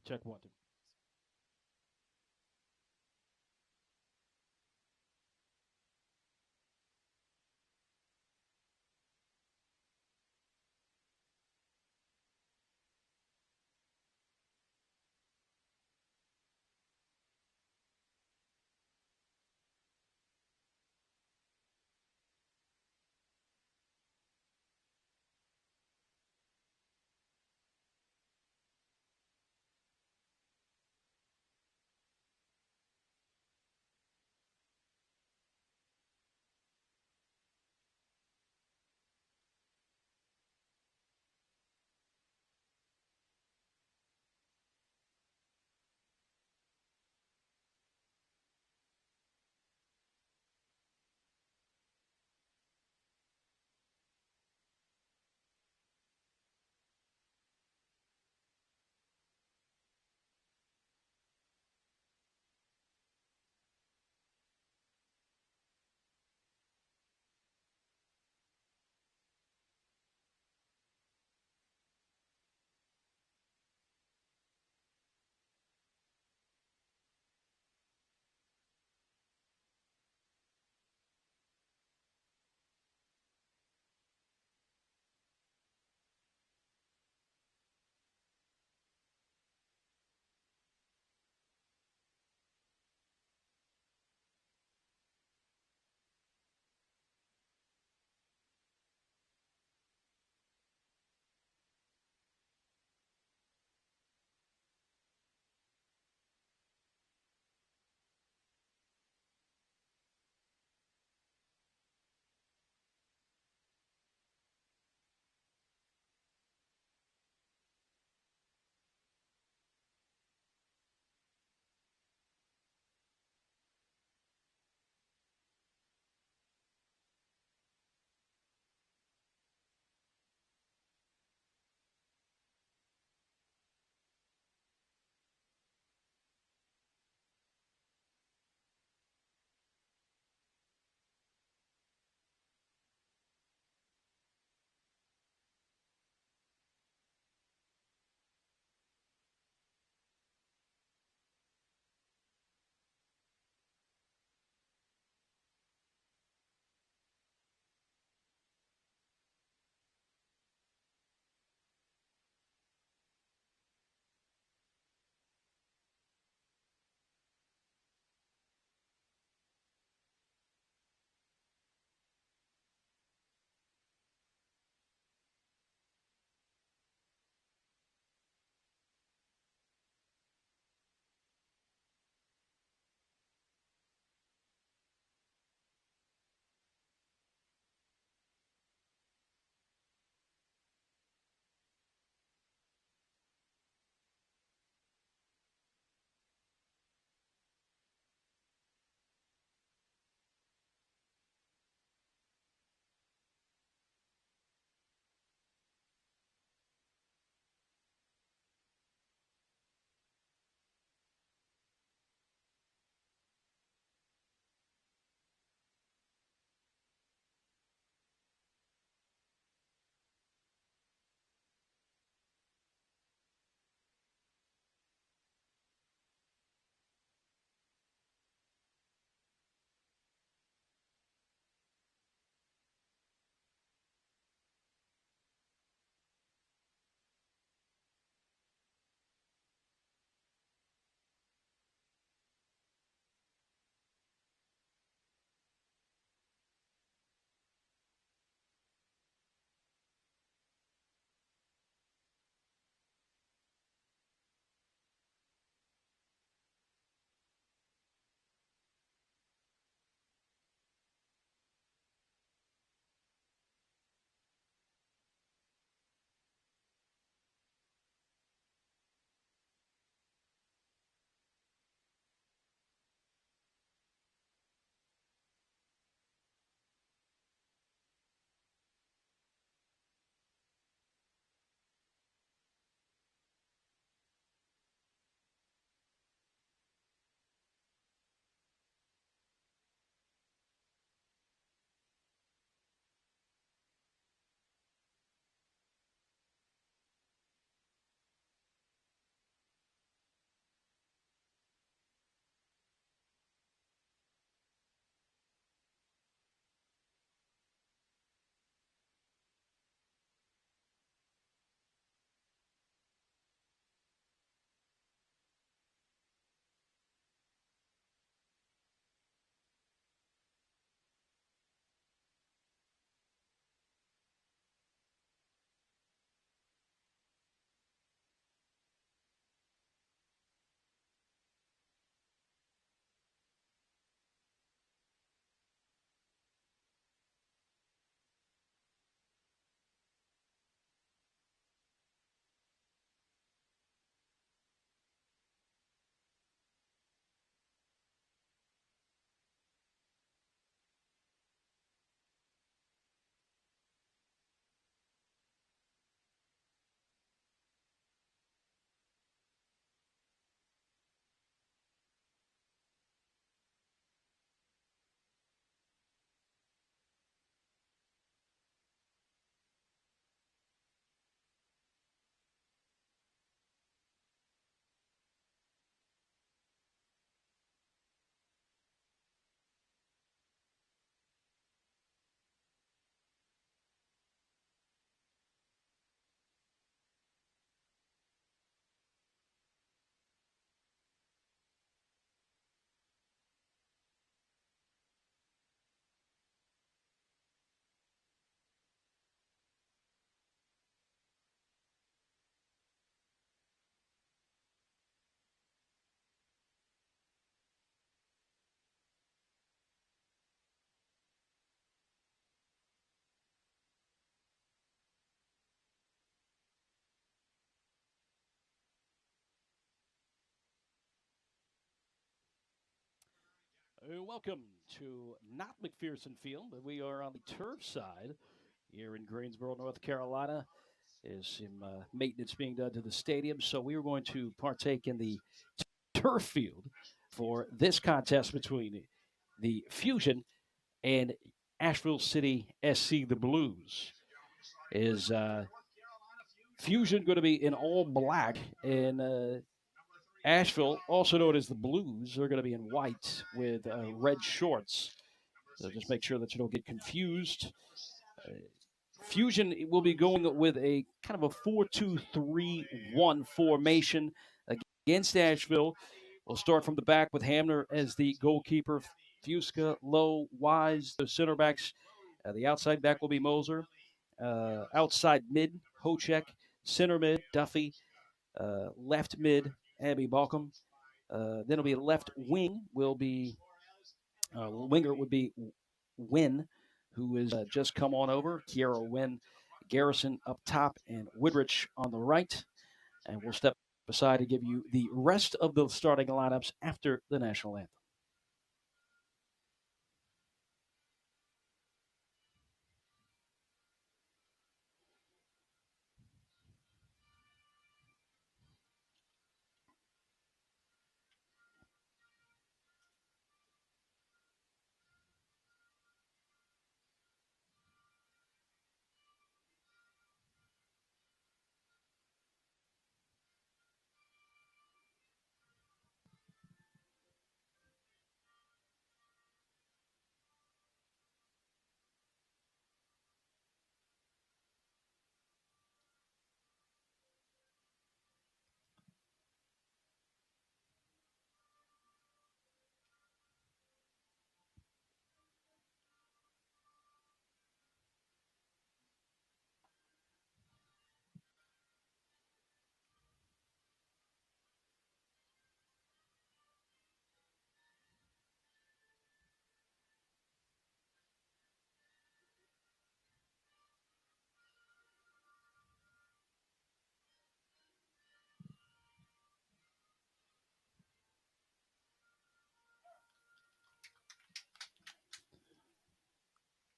Check one, two. Welcome to not McPherson Field, but we are on the turf side here in Greensboro, North Carolina. There's some maintenance being done to the stadium, so we are going to partake in the turf field for this contest between the Fusion and Asheville City SC, the Blues. Is Fusion going to be in all black, and Asheville, also known as the Blues, are going to be in white with red shorts. So just make sure that you don't get confused. Uh, Fusion will be going with a kind of a 4-2-3-1 formation against Asheville. We'll start from the back with Hamner as the goalkeeper, Fusca, Lowe, Wise, the center backs. The outside back will be Moser. Outside mid, Hocek. Center mid, Duffy. Left mid, Abby Balcom. Then it'll be left wing will be winger would be Wynn, who is just come on over. Kiera Wynn, Garrison up top, and Woodrich on the right. And we'll step aside to give you the rest of the starting lineups after the national anthem.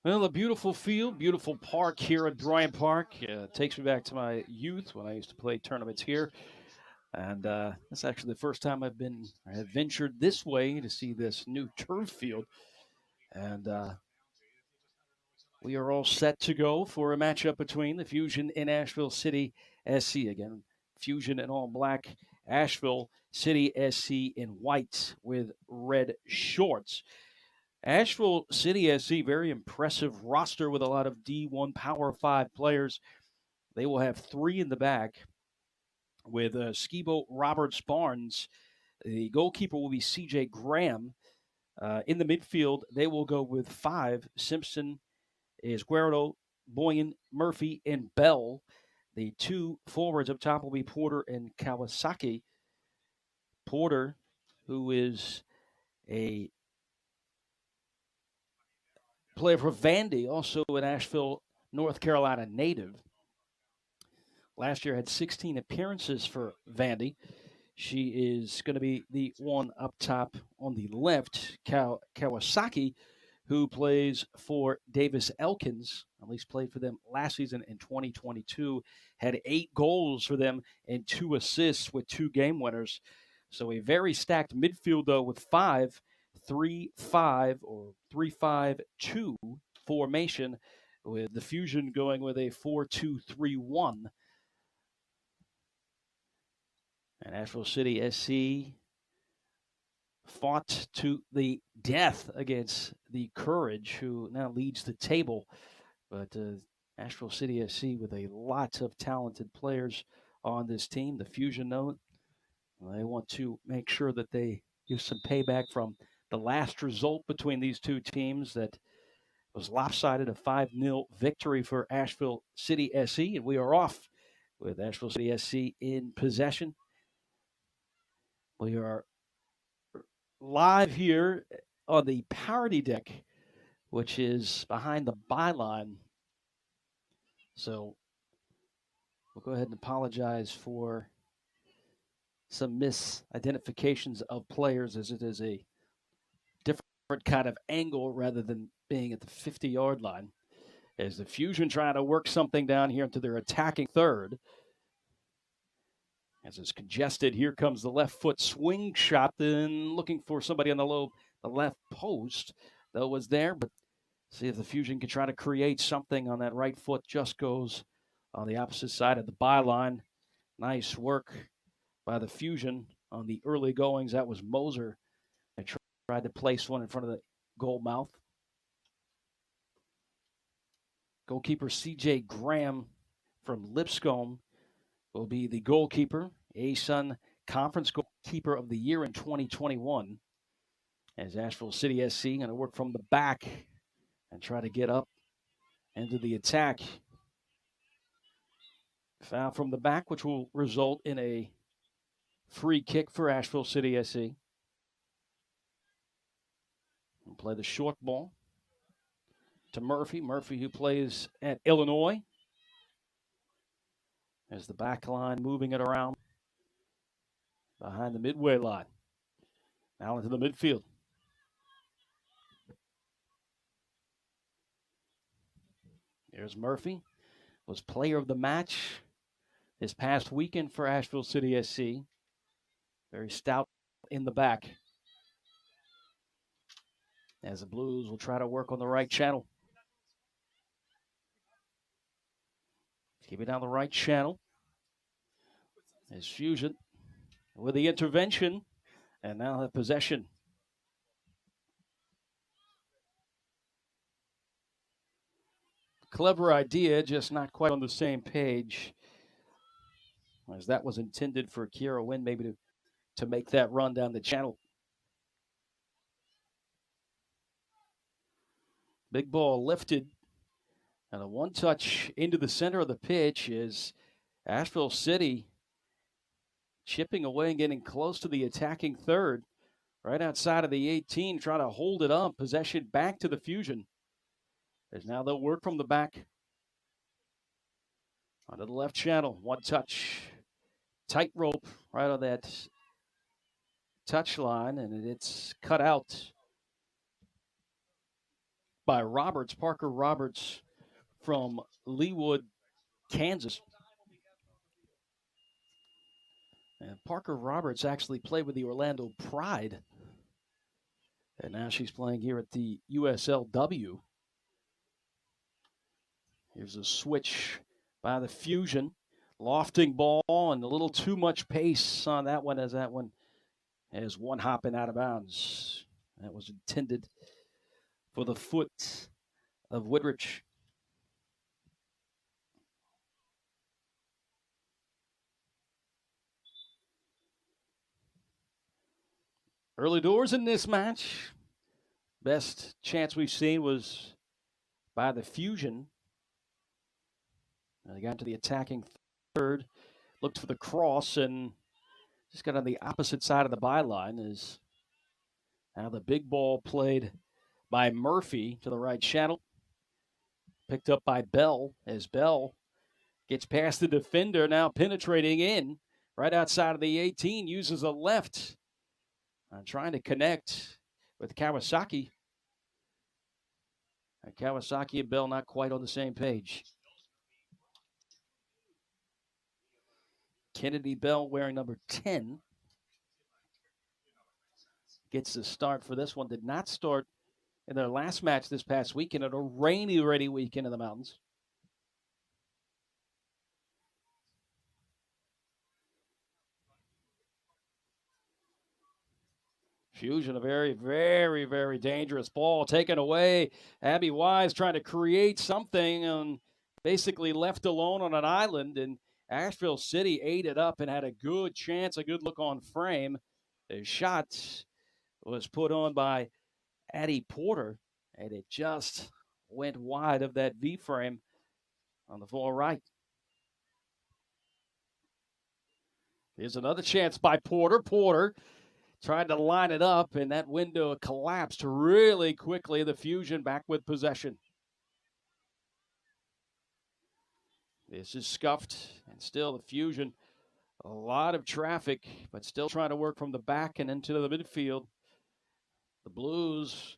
Well, a beautiful field, beautiful park here at Bryant Park. Takes me back to my youth when I used to play tournaments here. And that's actually the first time I have ventured this way to see this new turf field. And we are all set to go for a matchup between the Fusion and Asheville City SC. Again, Fusion in all black, Asheville City SC in white with red shorts. Asheville City SC, very impressive roster with a lot of D1 Power 5 players. They will have three in the back with Skibo Roberts Barnes. The goalkeeper will be CJ Graham. In the midfield, they will go with five Simpson, is Guerrero, Boyan, Murphy, and Bell. The two forwards up top will be Porter and Kawasaki. Porter, who is a player for Vandy, also an Asheville, North Carolina native. Last year had 16 appearances for Vandy. She is going to be the one up top on the left, Kawasaki, who plays for Davis Elkins, at least played for them last season in 2022, had 8 goals for them and 2 assists with 2 game winners. So a very stacked midfield, though, with 5-3-5 or 3-5-2 formation, with the Fusion going with a 4-2-3-1. And Asheville City SC fought to the death against the Courage, who now leads the table. But Asheville City SC with a lot of talented players on this team. The Fusion note, they want to make sure that they give some payback from the last result between these two teams that was lopsided, a 5-0 victory for Asheville City SC. And we are off with Asheville City SC in possession. We are live here on the party deck, which is behind the byline. So we'll go ahead and apologize for some misidentifications of players, as it is a different kind of angle rather than being at the 50-yard line. As the Fusion trying to work something down here into their attacking third. As it's congested, here comes the left foot swing shot, then looking for somebody on the left post that was there, but see if the Fusion can try to create something on that right foot. Just goes on the opposite side of the byline. Nice work by the Fusion on the early goings. That was Moser. They tried to place one in front of the goal mouth. Goalkeeper C.J. Graham from Lipscomb will be the goalkeeper. ASUN Conference Goalkeeper of the Year in 2021. As Asheville City SC going to work from the back and try to get up into the attack. Foul from the back, which will result in a free kick for Asheville City SC. We'll play the short ball to Murphy. Murphy, who plays at Illinois. As the back line moving it around behind the midway line. Now into the midfield. There's Murphy. Was player of the match this past weekend for Asheville City SC. Very stout in the back. As the Blues will try to work on the right channel. Keep it down the right channel. As Fusion with the intervention and now have possession. Clever idea, just not quite on the same page. As that was intended for Kiera Wynn maybe to make that run down the channel. Big ball lifted. And a one-touch into the center of the pitch is Asheville City chipping away and getting close to the attacking third. Right outside of the 18, trying to hold it up. Possession back to the Fusion. As now they'll work from the back. Onto the left channel. One touch. Tightrope right on that touch line, and it's cut out by Roberts, Parker Roberts from Leawood, Kansas. And Parker Roberts actually played with the Orlando Pride. And now she's playing here at the USL-W. Here's a switch by the Fusion. Lofting ball and a little too much pace on that one, as that one has one hopping out of bounds. That was intended for the foot of Woodrich. Early doors in this match. Best chance we've seen was by the Fusion. They got to the attacking third, looked for the cross, and just got on the opposite side of the byline. Is now the big ball played by Murphy to the right channel. Picked up by Bell, as Bell gets past the defender, now penetrating in right outside of the 18, uses a left. Trying to connect with Kawasaki. And Kawasaki and Bell not quite on the same page. Kennedy Bell wearing number 10 gets the start for this one. Did not start in their last match this past weekend at a rainy weekend in the mountains. Fusion, a very, very, very dangerous ball taken away. Abby Wise trying to create something and basically left alone on an island, and Asheville City ate it up and had a good chance, a good look on frame. The shot was put on by Addie Porter, and it just went wide of that V-frame on the far right. Here's another chance by Porter. Porter tried to line it up, and that window collapsed really quickly. The Fusion back with possession. This is scuffed, and still the Fusion, a lot of traffic, but still trying to work from the back and into the midfield. The Blues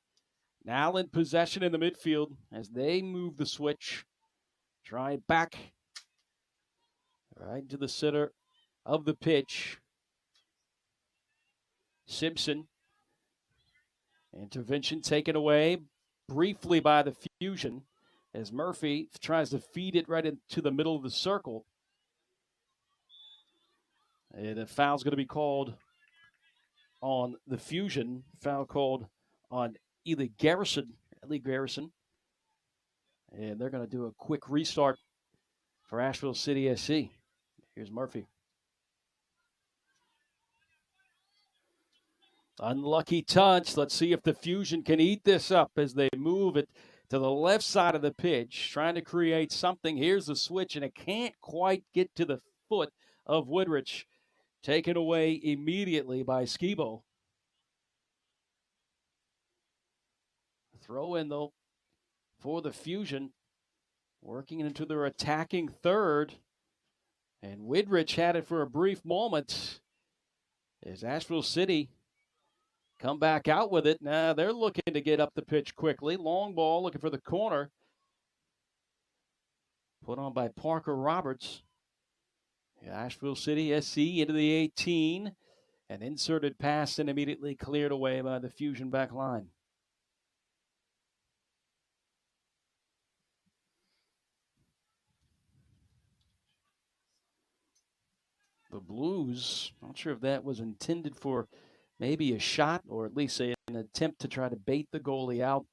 Now in possession in the midfield as they move the switch. Try it back. Right into the center of the pitch. Simpson. Intervention taken away briefly by the Fusion as Murphy tries to feed it right into the middle of the circle. And a foul's going to be called on the Fusion. Foul called on Ely Garrison. And they're going to do a quick restart for Asheville City SC. Here's Murphy. Unlucky touch. Let's see if the Fusion can eat this up as they move it to the left side of the pitch, trying to create something. Here's the switch, and it can't quite get to the foot of Woodrich. Taken away immediately by Skibo. Throw in, though, for the Fusion, working into their attacking third. And Woodrich had it for a brief moment as Asheville City come back out with it. Now they're looking to get up the pitch quickly. Long ball looking for the corner. Put on by Parker Roberts. Asheville City SC into the 18. An inserted pass and immediately cleared away by the Fusion back line. The Blues, not sure if that was intended for maybe a shot or at least an attempt to try to bait the goalie out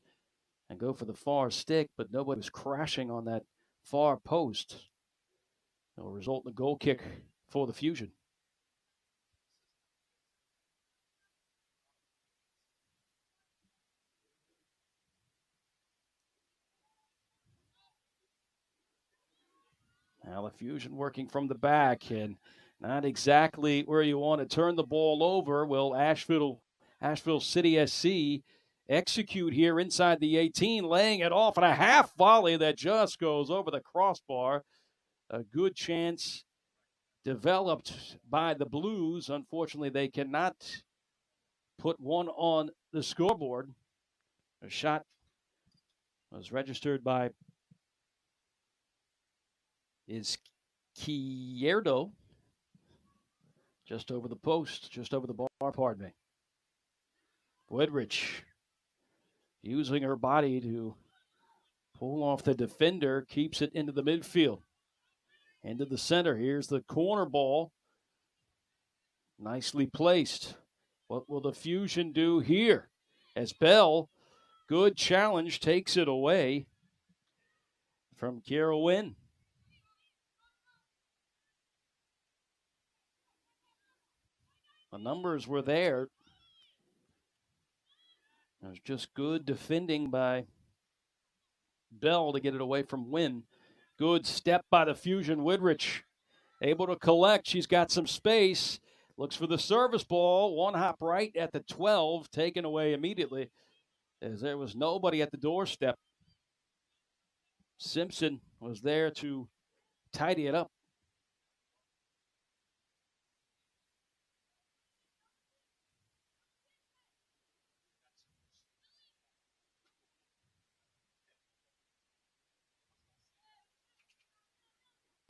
and go for the far stick, but nobody was crashing on that far post. It will result in a goal kick for the Fusion. Now the Fusion working from the back and not exactly where you want to turn the ball over. Will Asheville City SC execute here inside the 18, laying it off on a half volley that just goes over the crossbar. A good chance developed by the Blues. Unfortunately, they cannot put one on the scoreboard. A shot was registered by Izquierdo. Just over the post, just over the bar, pardon me. Woodrich using her body to pull off the defender, keeps it into the midfield. Into the center. Here's the corner ball. Nicely placed. What will the Fusion do here? As Bell, good challenge, takes it away from Kiera Wynn. The numbers were there. It was just good defending by Bell to get it away from Wynn. Good step by the Fusion. Woodrich able to collect. She's got some space. Looks for the service ball. One hop right at the 12. Taken away immediately as there was nobody at the doorstep. Simpson was there to tidy it up.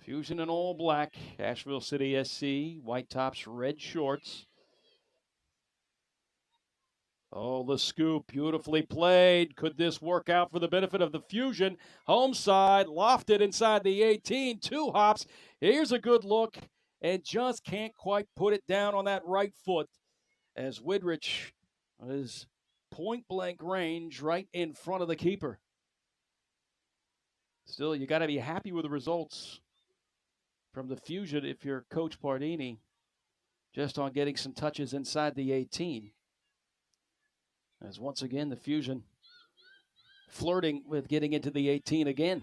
Fusion in all black. Asheville City SC. White tops, red shorts. Oh, the scoop. Beautifully played. Could this work out for the benefit of the Fusion? Home side, lofted inside the 18. Two hops. Here's a good look. And just can't quite put it down on that right foot as Woodrich is point blank range right in front of the keeper. Still, you got to be happy with the results from the Fusion if you're Coach Pardini, just on getting some touches inside the 18. As once again, the Fusion flirting with getting into the 18 again.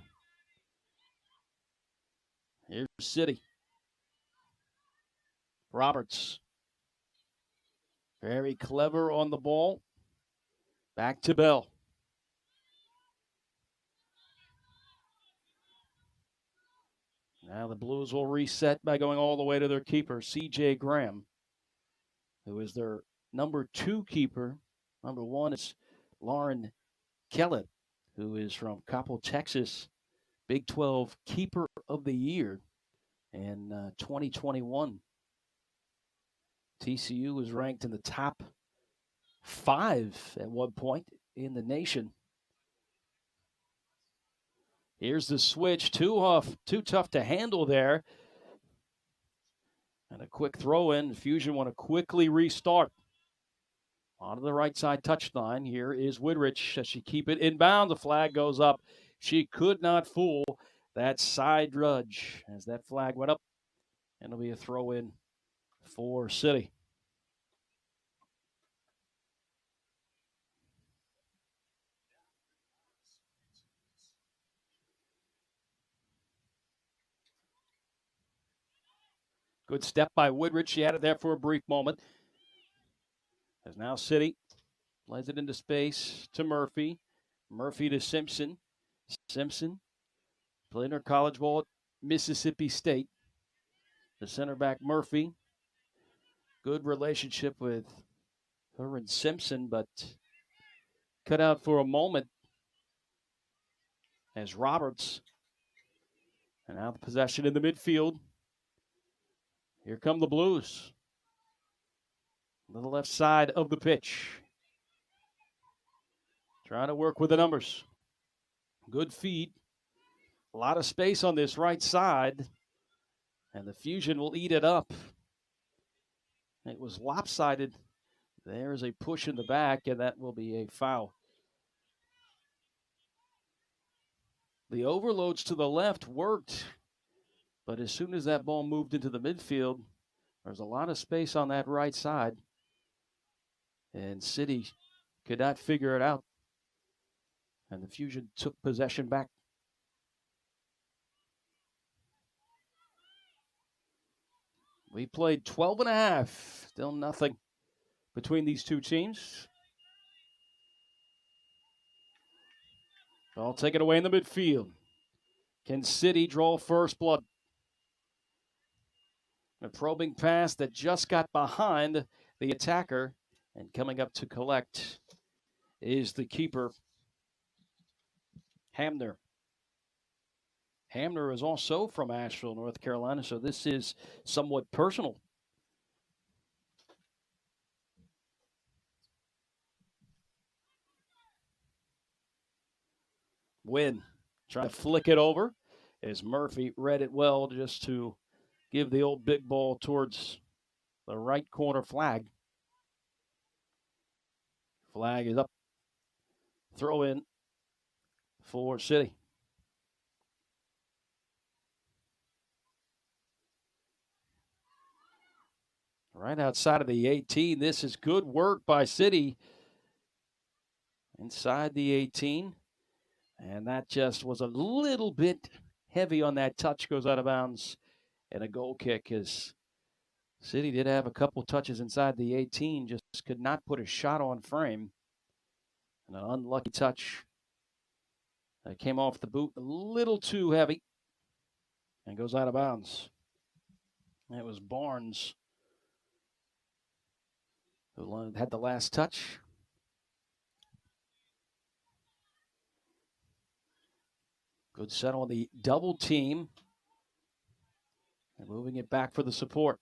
Here's City. Roberts. Very clever on the ball. Back to Bell. Now the Blues will reset by going all the way to their keeper, C.J. Graham, who is their number 2 keeper. Number 1 is Lauren Kellett, who is from Coppell, Texas, Big 12 Keeper of the Year in 2021. TCU was ranked in the top 5 at one point in the nation. Here's the switch, too tough to handle there. And a quick throw in. Fusion want to quickly restart. On the right side touchline. Here is Woodrich. Does she keep it inbound? The flag goes up. She could not fool that side drudge as that flag went up. And it'll be a throw in for City. Good step by Woodrich. She had it there for a brief moment. As now City plays it into space to Murphy. Murphy to Simpson. Simpson played her college ball at Mississippi State. The center back Murphy. Good relationship with her and Simpson, but cut out for a moment as Roberts. And now the possession in the midfield. Here come the Blues. To the left side of the pitch. Trying to work with the numbers. Good feed. A lot of space on this right side. And the Fusion will eat it up. It was lopsided. There's a push in the back, and that will be a foul. The overloads to the left worked. But as soon as that ball moved into the midfield, there's a lot of space on that right side. And City could not figure it out. And the Fusion took possession back. We played 12 and a half. Still nothing between these two teams. Ball taken away in the midfield. Can City draw first blood? A probing pass that just got behind the attacker, and coming up to collect is the keeper, Hamner. Hamner is also from Asheville, North Carolina, so this is somewhat personal. Wynn trying to flick it over as Murphy read it well just to give the old big ball towards the right corner flag. Flag is up. Throw in for City. Right outside of the 18. This is good work by City. Inside the 18. And that just was a little bit heavy on that touch. Goes out of bounds. And a goal kick as City did have a couple touches inside the 18. Just could not put a shot on frame. And an unlucky touch that came off the boot a little too heavy. And goes out of bounds. And it was Barnes who had the last touch. Good set on the double team. And moving it back for the support.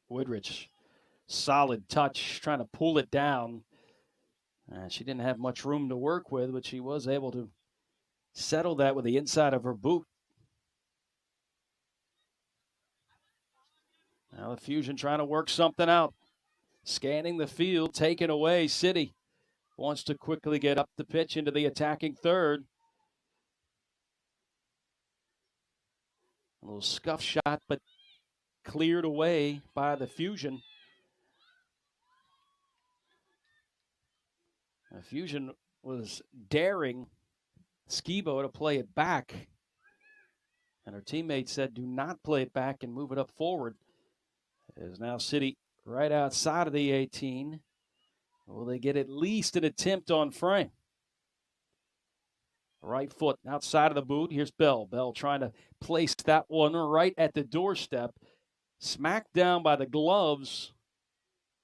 Woodrich, solid touch, trying to pull it down. She didn't have much room to work with, but she was able to settle that with the inside of her boot. Now the Fusion trying to work something out. Scanning the field, taken away. City wants to quickly get up the pitch into the attacking third. A little scuff shot, but cleared away by the Fusion. The Fusion was daring Skibo to play it back. And her teammate said, do not play it back and move it up forward. As now City right outside of the 18. Will they get at least an attempt on frame? Right foot outside of the boot. Here's Bell. Bell trying to place that one right at the doorstep. Smacked down by the gloves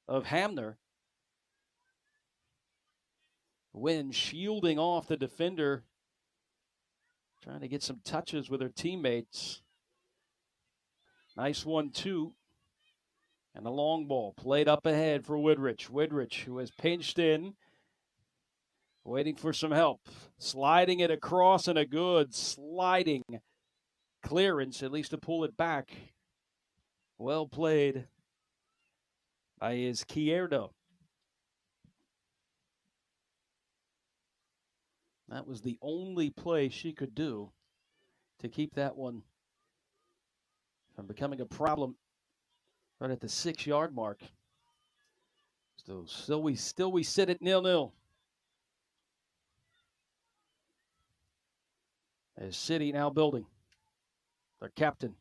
of Hamner. Wynn shielding off the defender, trying to get some touches with her teammates. Nice 1-2. And the long ball played up ahead for Woodrich. Woodrich, who has pinched in, waiting for some help. Sliding it across, and a good sliding clearance, at least to pull it back. Well played by Izquierdo. That was the only play she could do to keep that one from becoming a problem right at the 6-yard mark. Still we sit at 0-0. As City now building. Their captain.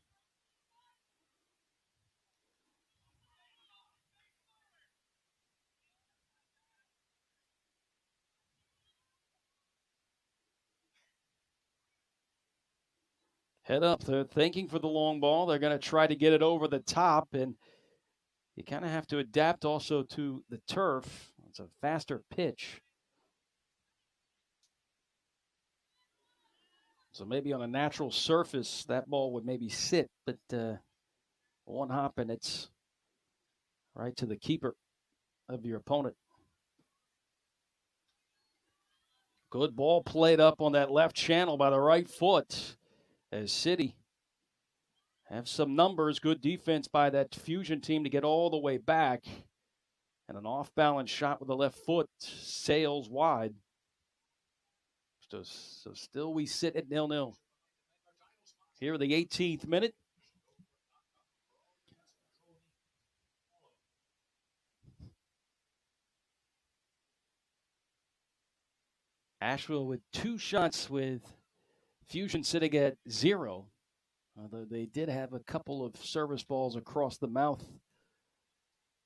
Head up. They're thinking for the long ball. They're going to try to get it over the top, and you kind of have to adapt also to the turf. It's a faster pitch. So maybe on a natural surface, that ball would maybe sit, but one hop and it's right to the keeper of your opponent. Good ball played up on that left channel by the right foot as City have some numbers. Good defense by that Fusion team to get all the way back. And an off-balance shot with the left foot sails wide. So still we sit at 0-0. Here in the 18th minute. Asheville with 2 shots, with Fusion sitting at 0. Although they did have a couple of service balls across the mouth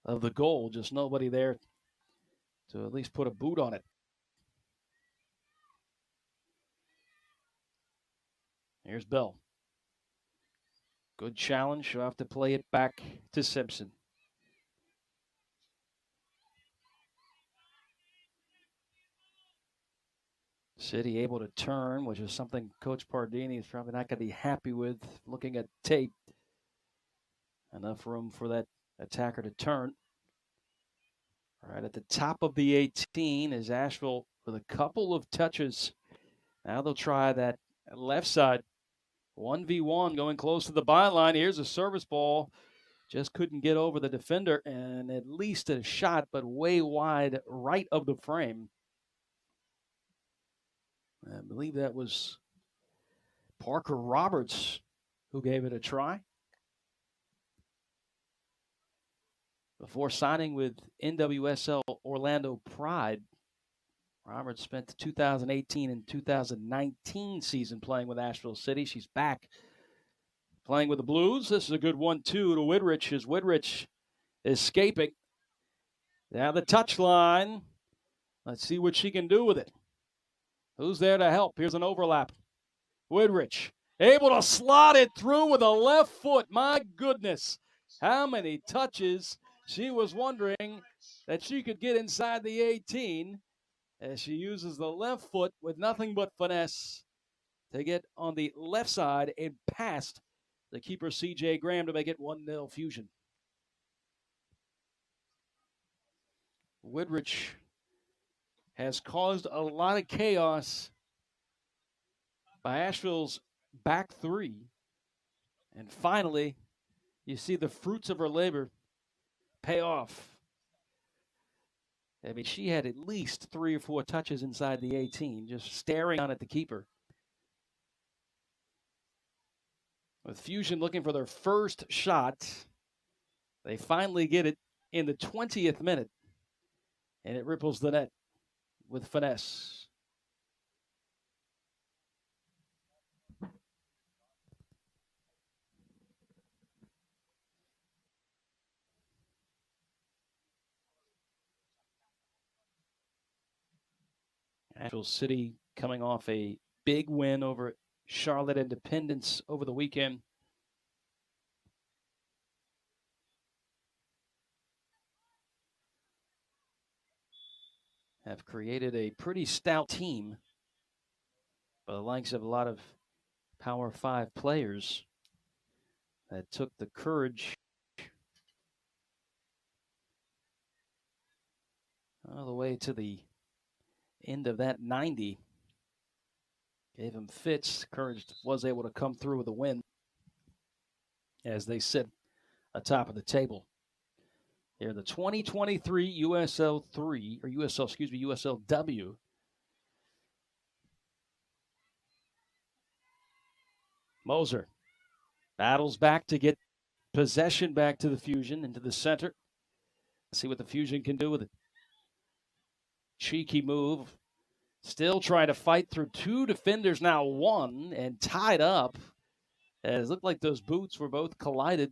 of the goal. Just nobody there to at least put a boot on it. Here's Bell. Good challenge. She'll have to play it back to Simpson. City able to turn, which is something Coach Pardini is probably not going to be happy with looking at tape. Enough room for that attacker to turn. Right at the top of the 18 is Asheville with a couple of touches. Now they'll try that left side. 1v1 going close to the byline. Here's a service ball. Just couldn't get over the defender, and at least a shot, but way wide right of the frame. I believe that was Parker Roberts who gave it a try. Before signing with NWSL Orlando Pride, Roberts spent the 2018 and 2019 season playing with Asheville City. She's back playing with the Blues. This is a good 1-2 to Woodrich as Woodrich escaping. Down the touchline. Let's see what she can do with it. Who's there to help? Here's an overlap. Woodrich able to slot it through with a left foot. My goodness, how many touches she was wondering that she could get inside the 18 as she uses the left foot with nothing but finesse to get on the left side and past the keeper C.J. Graham to make it 1-0 Fusion. Woodrich has caused a lot of chaos by Asheville's back 3. And finally, you see the fruits of her labor pay off. I mean, she had at least 3 or 4 touches inside the 18, just staring on at the keeper. With Fusion looking for their first shot, they finally get it in the 20th minute, and it ripples the net with finesse. Asheville City coming off a big win over Charlotte Independence over the weekend. have created a pretty stout team by the likes of a lot of Power 5 players that took the courage all the way to the end of that 90. Gave him fits. Courage was able to come through with a win as they sit atop of the table. Here, the 2023 USL3 or USL-W. Moser battles back to get possession back to the Fusion into the center. Let's see what the Fusion can do with it. Cheeky move. Still trying to fight through two defenders, now one, and tied up. As it looked like those boots were both collided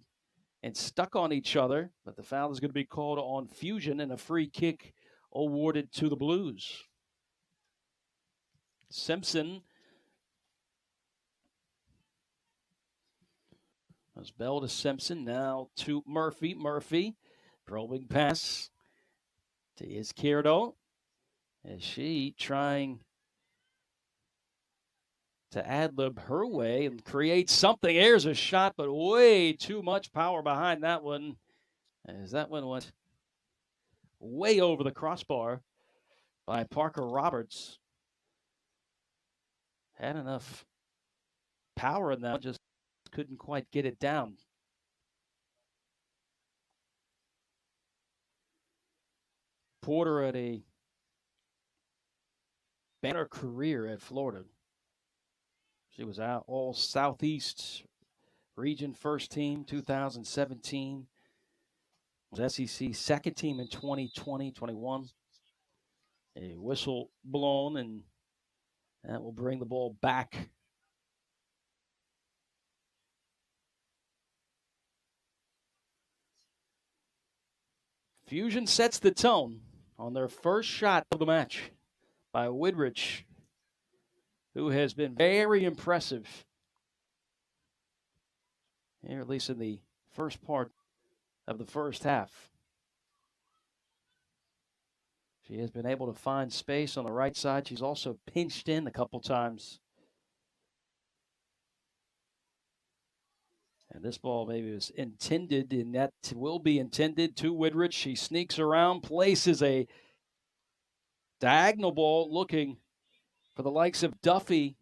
and stuck on each other, but the foul is going to be called on Fusion and a free kick awarded to the Blues. Simpson was Bell to Simpson, now to Murphy. Murphy, probing pass to Izquierdo. As she trying to ad-lib her way and create something. There's a shot, but way too much power behind that one. As that one went way over the crossbar by Parker Roberts. Had enough power in that, just couldn't quite get it down. Porter had a banner career at Florida. She was out all Southeast region first team 2017. Was SEC second team in 2020-21. A whistle blown, and that will bring the ball back. Fusion sets the tone on their first shot of the match by Widrich, who has been very impressive here, at least in the first part of the first half. She has been able to find space on the right side. She's also pinched in a couple times. And this ball maybe was intended, and that will be intended to Widrich. She sneaks around, places a diagonal ball looking for the likes of Duffy.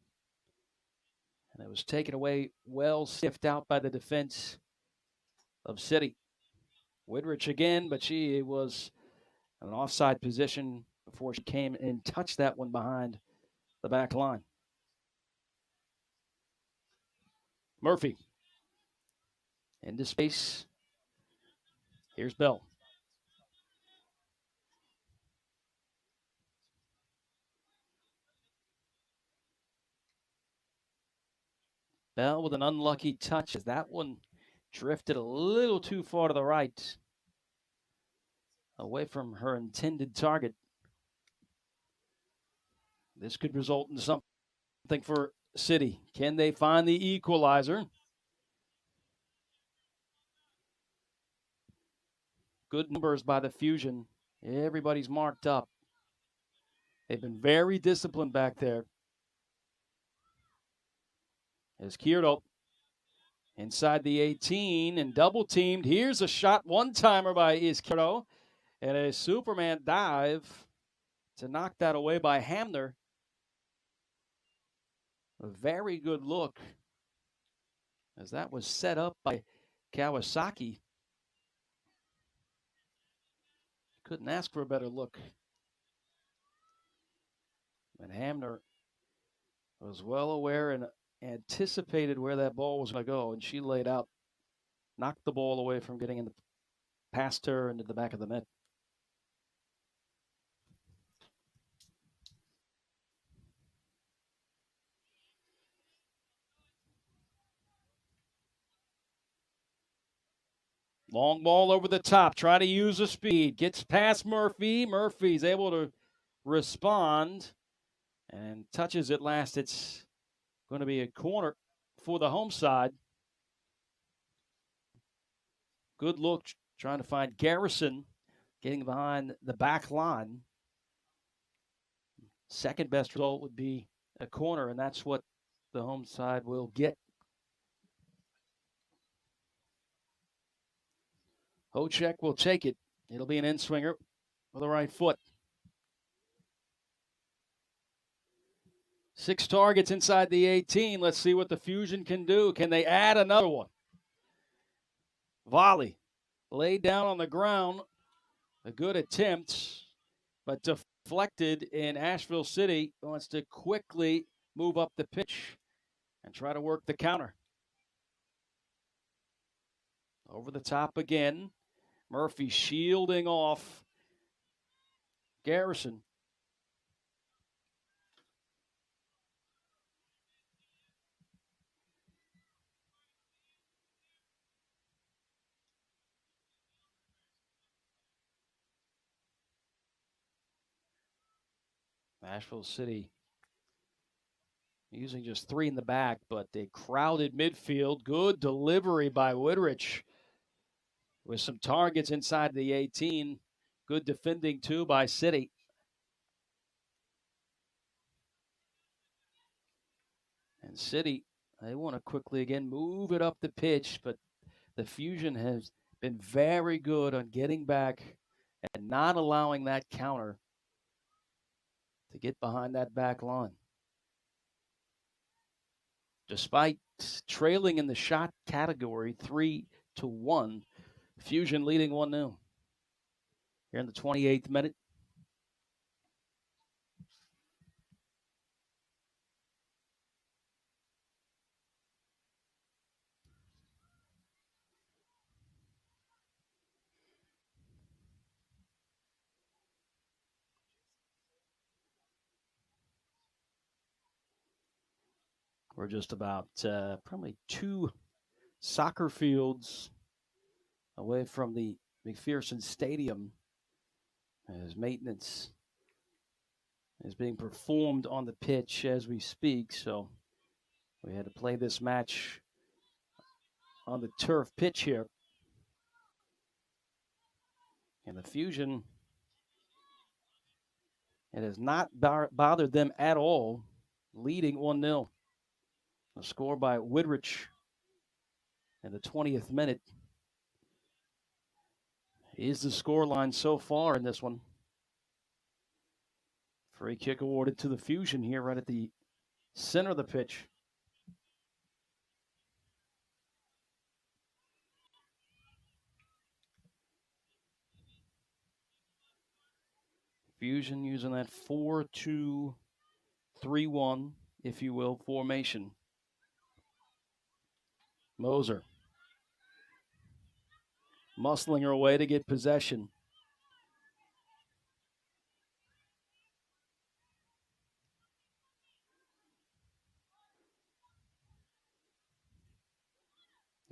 And it was taken away, well sniffed out by the defense of City. Widrich again, but she was in an offside position before she came and touched that one behind the back line. Murphy into space. Here's Bell. Bell with an unlucky touch as that one drifted a little too far to the right, away from her intended target. This could result in something for City. Can they find the equalizer? Good numbers by the Fusion. Everybody's marked up. They've been very disciplined back there. As Izquierdo inside the 18 and double teamed. Here's a shot, one-timer by Izquierdo, and a Superman dive to knock that away by Hamner. A very good look, as that was set up by Kawasaki. Couldn't ask for a better look. And Hamner was well aware and anticipated where that ball was going to go, and she laid out, knocked the ball away from getting in past her into the back of the net. Long ball over the top, trying to use the speed. Gets past Murphy. Murphy's able to respond and touches it last. It's going to be a corner for the home side. Good look, trying to find Garrison, getting behind the back line. Second best result would be a corner, and that's what the home side will get. Hocek will take it. It'll be an in-swinger with the right foot. 6 targets inside the 18. Let's see what the Fusion can do. Can they add another one? Volley laid down on the ground. A good attempt, but deflected, in Asheville City wants to quickly move up the pitch and try to work the counter. Over the top again. Murphy shielding off Garrison. Asheville City using just 3 in the back, but a crowded midfield. Good delivery by Woodrich with some targets inside the 18. Good defending, too, by City. And City, they want to quickly again move it up the pitch, but the Fusion has been very good on getting back and not allowing that counter to get behind that back line. Despite trailing in the shot category 3-1, Fusion leading 1-0 here in the 28th minute. We're just about probably 2 soccer fields away from the McPherson Stadium as maintenance is being performed on the pitch as we speak. So we had to play this match on the turf pitch here. And the Fusion, it has not bothered them at all, leading 1-0. A score by Woodrich in the 20th minute is the scoreline so far in this one. Free kick awarded to the Fusion here right at the center of the pitch. Fusion using that 4-2-3-1, if you will, formation. Moser muscling her way to get possession.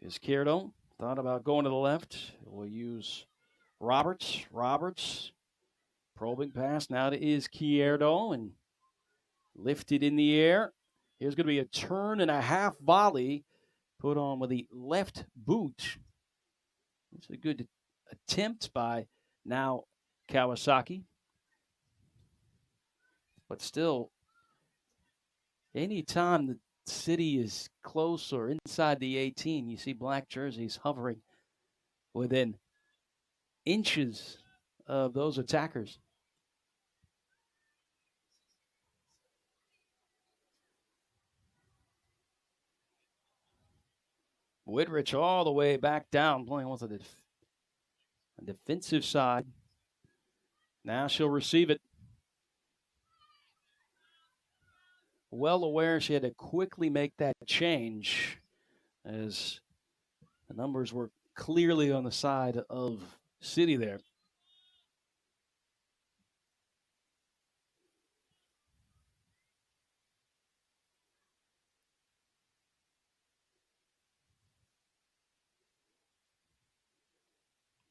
Izquierdo thought about going to the left. We'll use Roberts. Roberts probing pass now to Izquierdo and lifted in the air. Here's going to be a turn and a half volley put on with the left boot. It's a good attempt by now Kawasaki. But still, anytime the City is close or inside the 18, you see black jerseys hovering within inches of those attackers. Woodrich all the way back down, playing with a defensive side. Now she'll receive it. Well aware she had to quickly make that change as the numbers were clearly on the side of City there.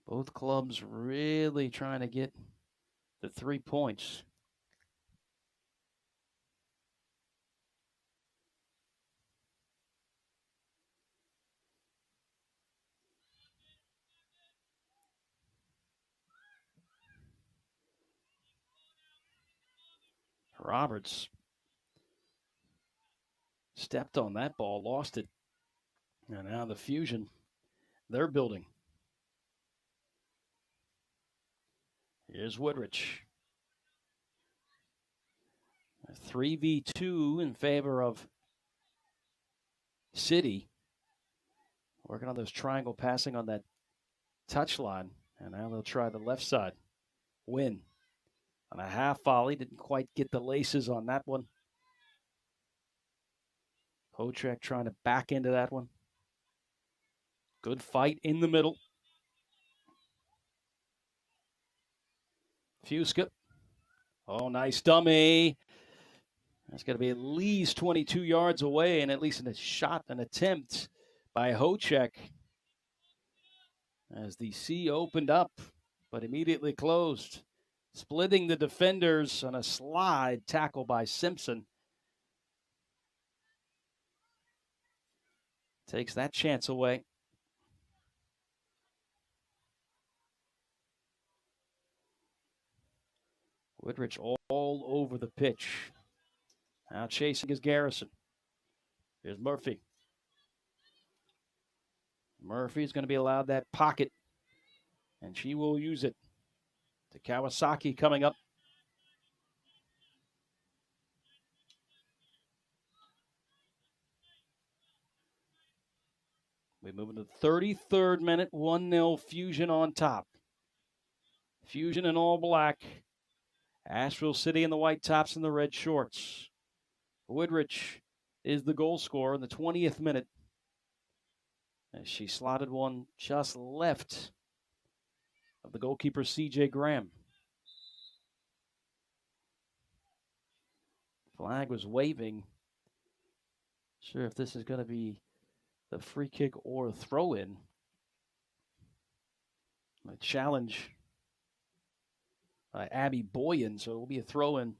Both clubs really trying to get the 3 points. Roberts stepped on that ball, lost it. And now the Fusion, they're building. Here's Woodrich. 3v2 in favor of City. Working on those triangle passing on that touch line. And now they'll try the left side. Win. On a half volley. Didn't quite get the laces on that one. Hochek trying to back into that one. Good fight in the middle. Fuska. Oh, nice dummy. That's going to be at least 22 yards away, and at least a shot, an attempt by Hochek. As the C opened up, but immediately closed. Splitting the defenders on a slide tackle by Simpson. Takes that chance away. Woodrich all over the pitch. Now chasing is Garrison. Here's Murphy. Murphy's going to be allowed that pocket, and she will use it. To Kawasaki coming up. We move into the 33rd minute, 1-0 Fusion on top. Fusion in all black. Asheville City in the white tops and the red shorts. Woodrich is the goal scorer in the 20th minute. As she slotted one just left of the goalkeeper, C.J. Graham. Flag was waving. Sure if this is going to be the free kick or throw-in. A challenge by Abby Boyan, so it will be a throw-in.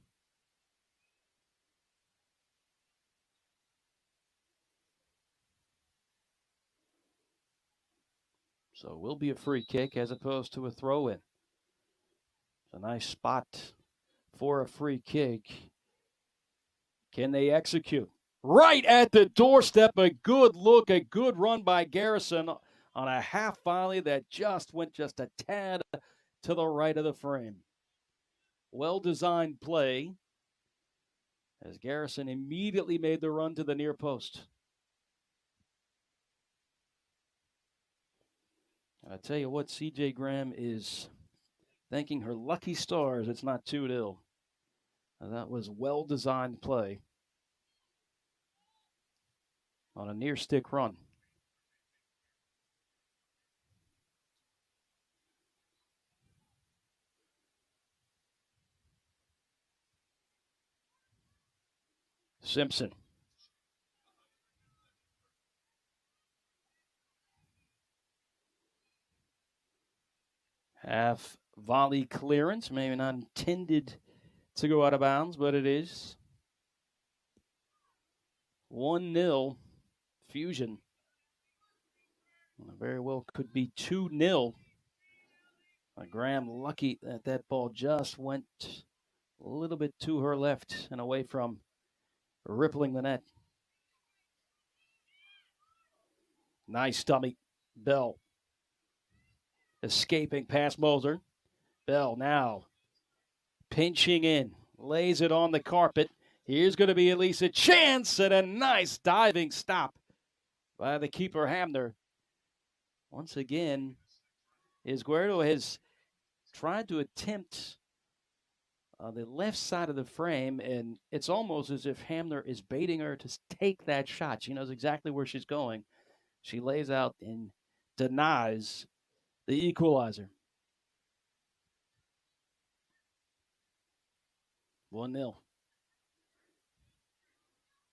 So it will be a free kick as opposed to a throw-in. It's a nice spot for a free kick. Can they execute? Right at the doorstep, a good look, a good run by Garrison on a half volley that just went just a tad to the right of the frame. Well-designed play as Garrison immediately made the run to the near post. I tell you what, C.J. Graham is thanking her lucky stars it's not 2-0. That was well-designed play on a near stick run. Simpson. Half volley clearance, maybe not intended to go out of bounds, but it is. 1-0 Fusion. Very well could be 2-0. Graham lucky that that ball just went a little bit to her left and away from rippling the net. Nice dummy. Bell escaping past Moser. Bell now pinching in. Lays it on the carpet. Here's going to be at least a chance and a nice diving stop by the keeper, Hamner. Once again, Izquierdo has tried to attempt the left side of the frame, and it's almost as if Hamner is baiting her to take that shot. She knows exactly where she's going. She lays out and denies the equalizer. 1-0.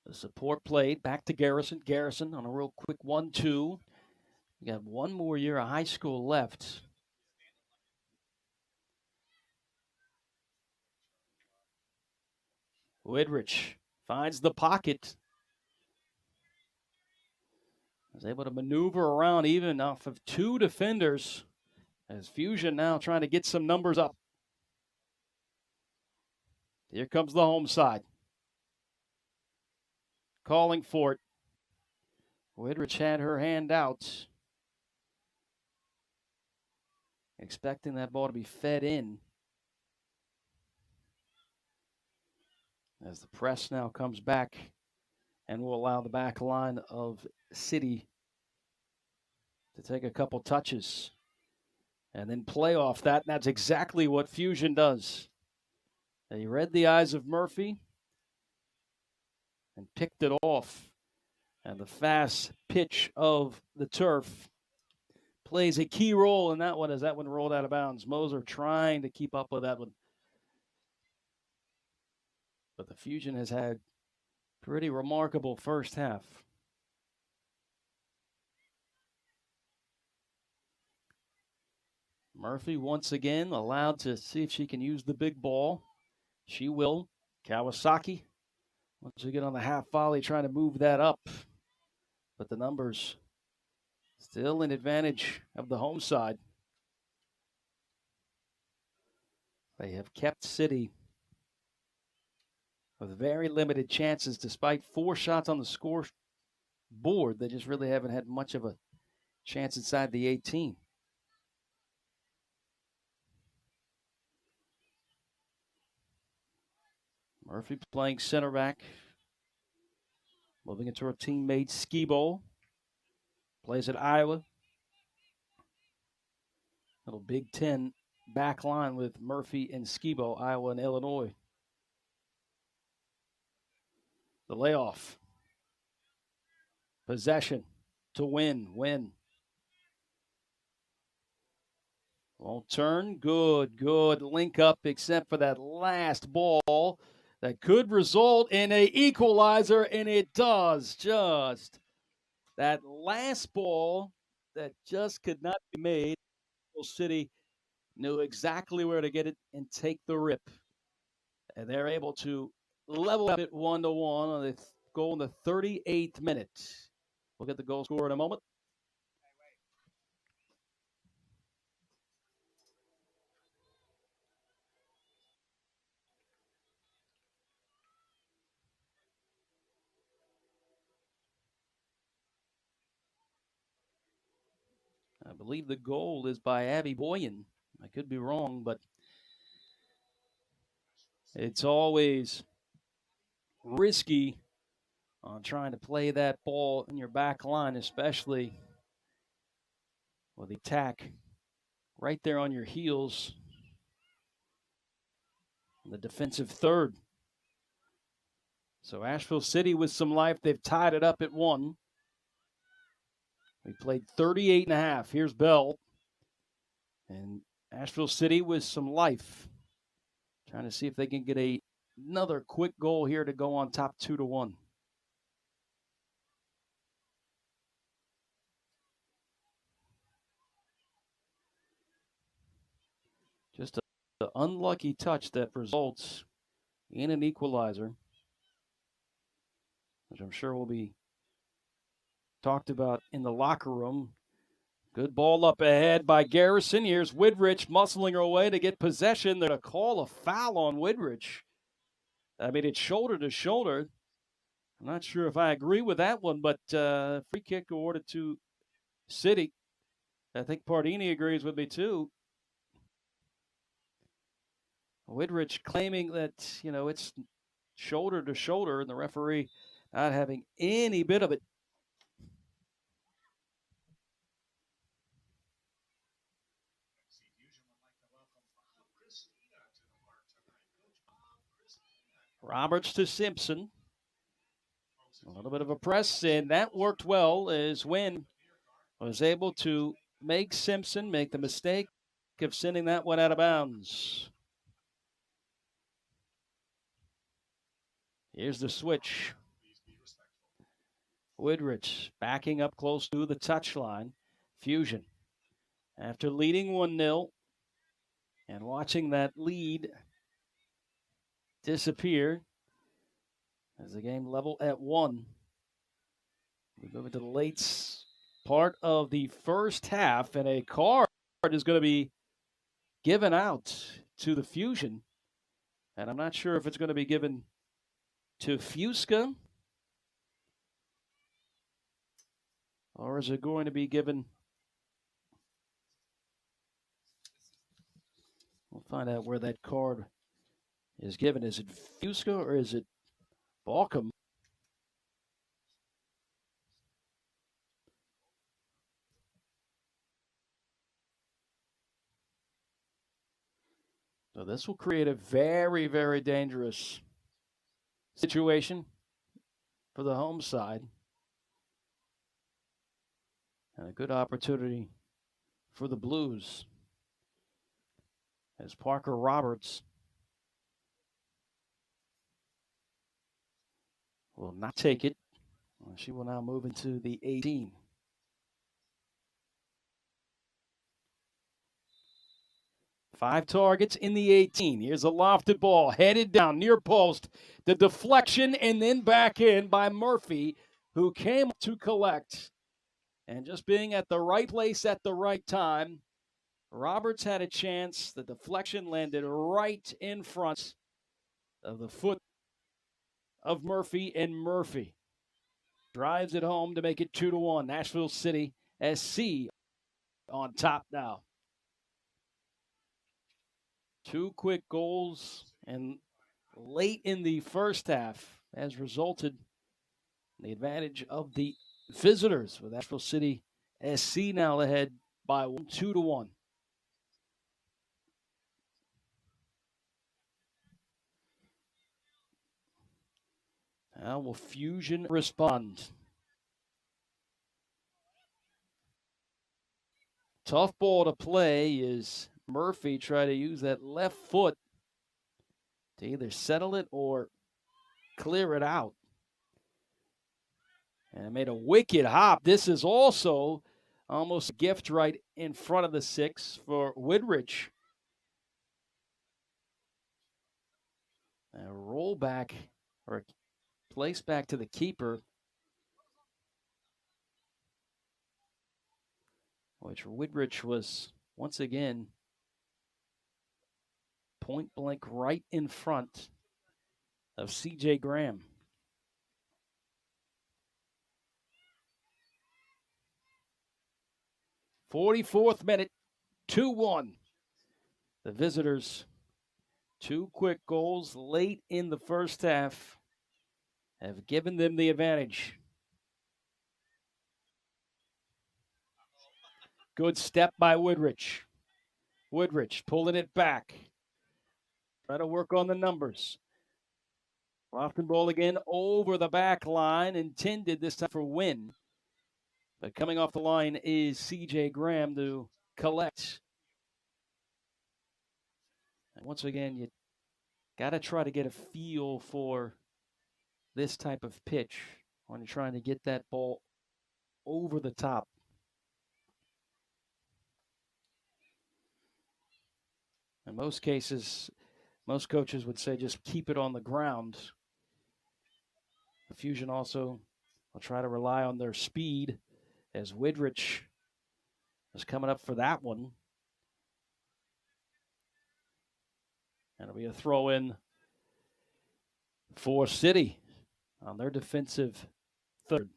The support played back to Garrison. Garrison on a real quick 1-2. You got one more year of high school left. Woodrich finds the pocket. Was able to maneuver around even off of two defenders. As Fusion now trying to get some numbers up. Here comes the home side. Calling for it. Woodridge had her hand out, expecting that ball to be fed in. As the press now comes back and will allow the back line of City to take a couple touches and then play off that. And that's exactly what Fusion does. They read the eyes of Murphy and picked it off. And the fast pitch of the turf plays a key role in that one as that one rolled out of bounds. Moser trying to keep up with that one. But the Fusion has had pretty remarkable first half. Murphy once again allowed to see if she can use the big ball. She will. Kawasaki once again on the half volley trying to move that up. But the numbers still in advantage of the home side. They have kept City with very limited chances despite 4 shots on the score board. They just really haven't had much of a chance inside the 18. Murphy playing center back. Moving into her teammate Skibo. Plays at Iowa. Little Big Ten back line with Murphy and Skibo, Iowa and Illinois. The layoff. Possession to win. Won't turn. Good link up except for that last ball that could result in an equalizer, and it does. Just that last ball that just could not be made. City knew exactly where to get it and take the rip. And they're able to level up it 1-1 on the goal in the 38th minute. We'll get the goal scorer in a moment. I believe the goal is by Abby Boyan. I could be wrong, but it's always risky on trying to play that ball in your back line, especially with the attack right there on your heels. The defensive third. So Asheville City with some life. They've tied it up at 1. We played 38 and a half. Here's Bell. And Asheville City with some life. Trying to see if they can get another quick goal here to go on top 2-1. Just an unlucky touch that results in an equalizer, which I'm sure will be talked about in the locker room. Good ball up ahead by Garrison. Here's Woodridge muscling her way to get possession. They're going to call a foul on Woodridge. I mean, it's shoulder to shoulder. I'm not sure if I agree with that one, but free kick awarded to City. I think Pardini agrees with me too. Woodridge claiming that, it's shoulder to shoulder, and the referee not having any bit of it. Roberts to Simpson. A little bit of a press, and that worked well as Wynn was able to make Simpson make the mistake of sending that one out of bounds. Here's the switch. Woodridge backing up close to the touchline. Fusion, after leading 1-0 and watching that lead disappear as the game level at 1. We move into the late part of the first half, and a card is going to be given out to the Fusion And I'm not sure if it's going to be given to Fusca or is it going to be given. We'll find out where that card is given. Is it Fusca or is it Balcom? So this will create a very, very dangerous situation for the home side. And a good opportunity for the Blues as Parker Roberts will not take it. She will now move into the 18. Five targets in the 18. Here's a lofted ball headed down near post. The deflection and then back in by Murphy, who came to collect. And just being at the right place at the right time, Roberts had a chance. The deflection landed right in front of the foot of Murphy, and Murphy drives it home to make it 2-1. Nashville City SC on top now. Two quick goals and late in the first half has resulted in the advantage of the visitors, with Asheville City SC now ahead by 2-1. How will Fusion respond? Tough ball to play as Murphy try to use that left foot to either settle it or clear it out. And it made a wicked hop. This is also almost a gift right in front of the 6 for Woodridge. A roll back or a place back to the keeper, which Woodridge was once again point blank right in front of C.J. Graham. '44th minute, 2-1. The visitors, two quick goals late in the first half have given them the advantage. Good step by Woodridge. Woodridge pulling it back. Try to work on the numbers. Lofton ball again over the back line, intended this time for Wynn. But coming off the line is C.J. Graham to collect. And once again, you got to try to get a feel for this type of pitch when you're trying to get that ball over the top. In most cases, most coaches would say just keep it on the ground. The Fusion also will try to rely on their speed as Woodridge is coming up for that one. And it'll be a throw in for City on their defensive third.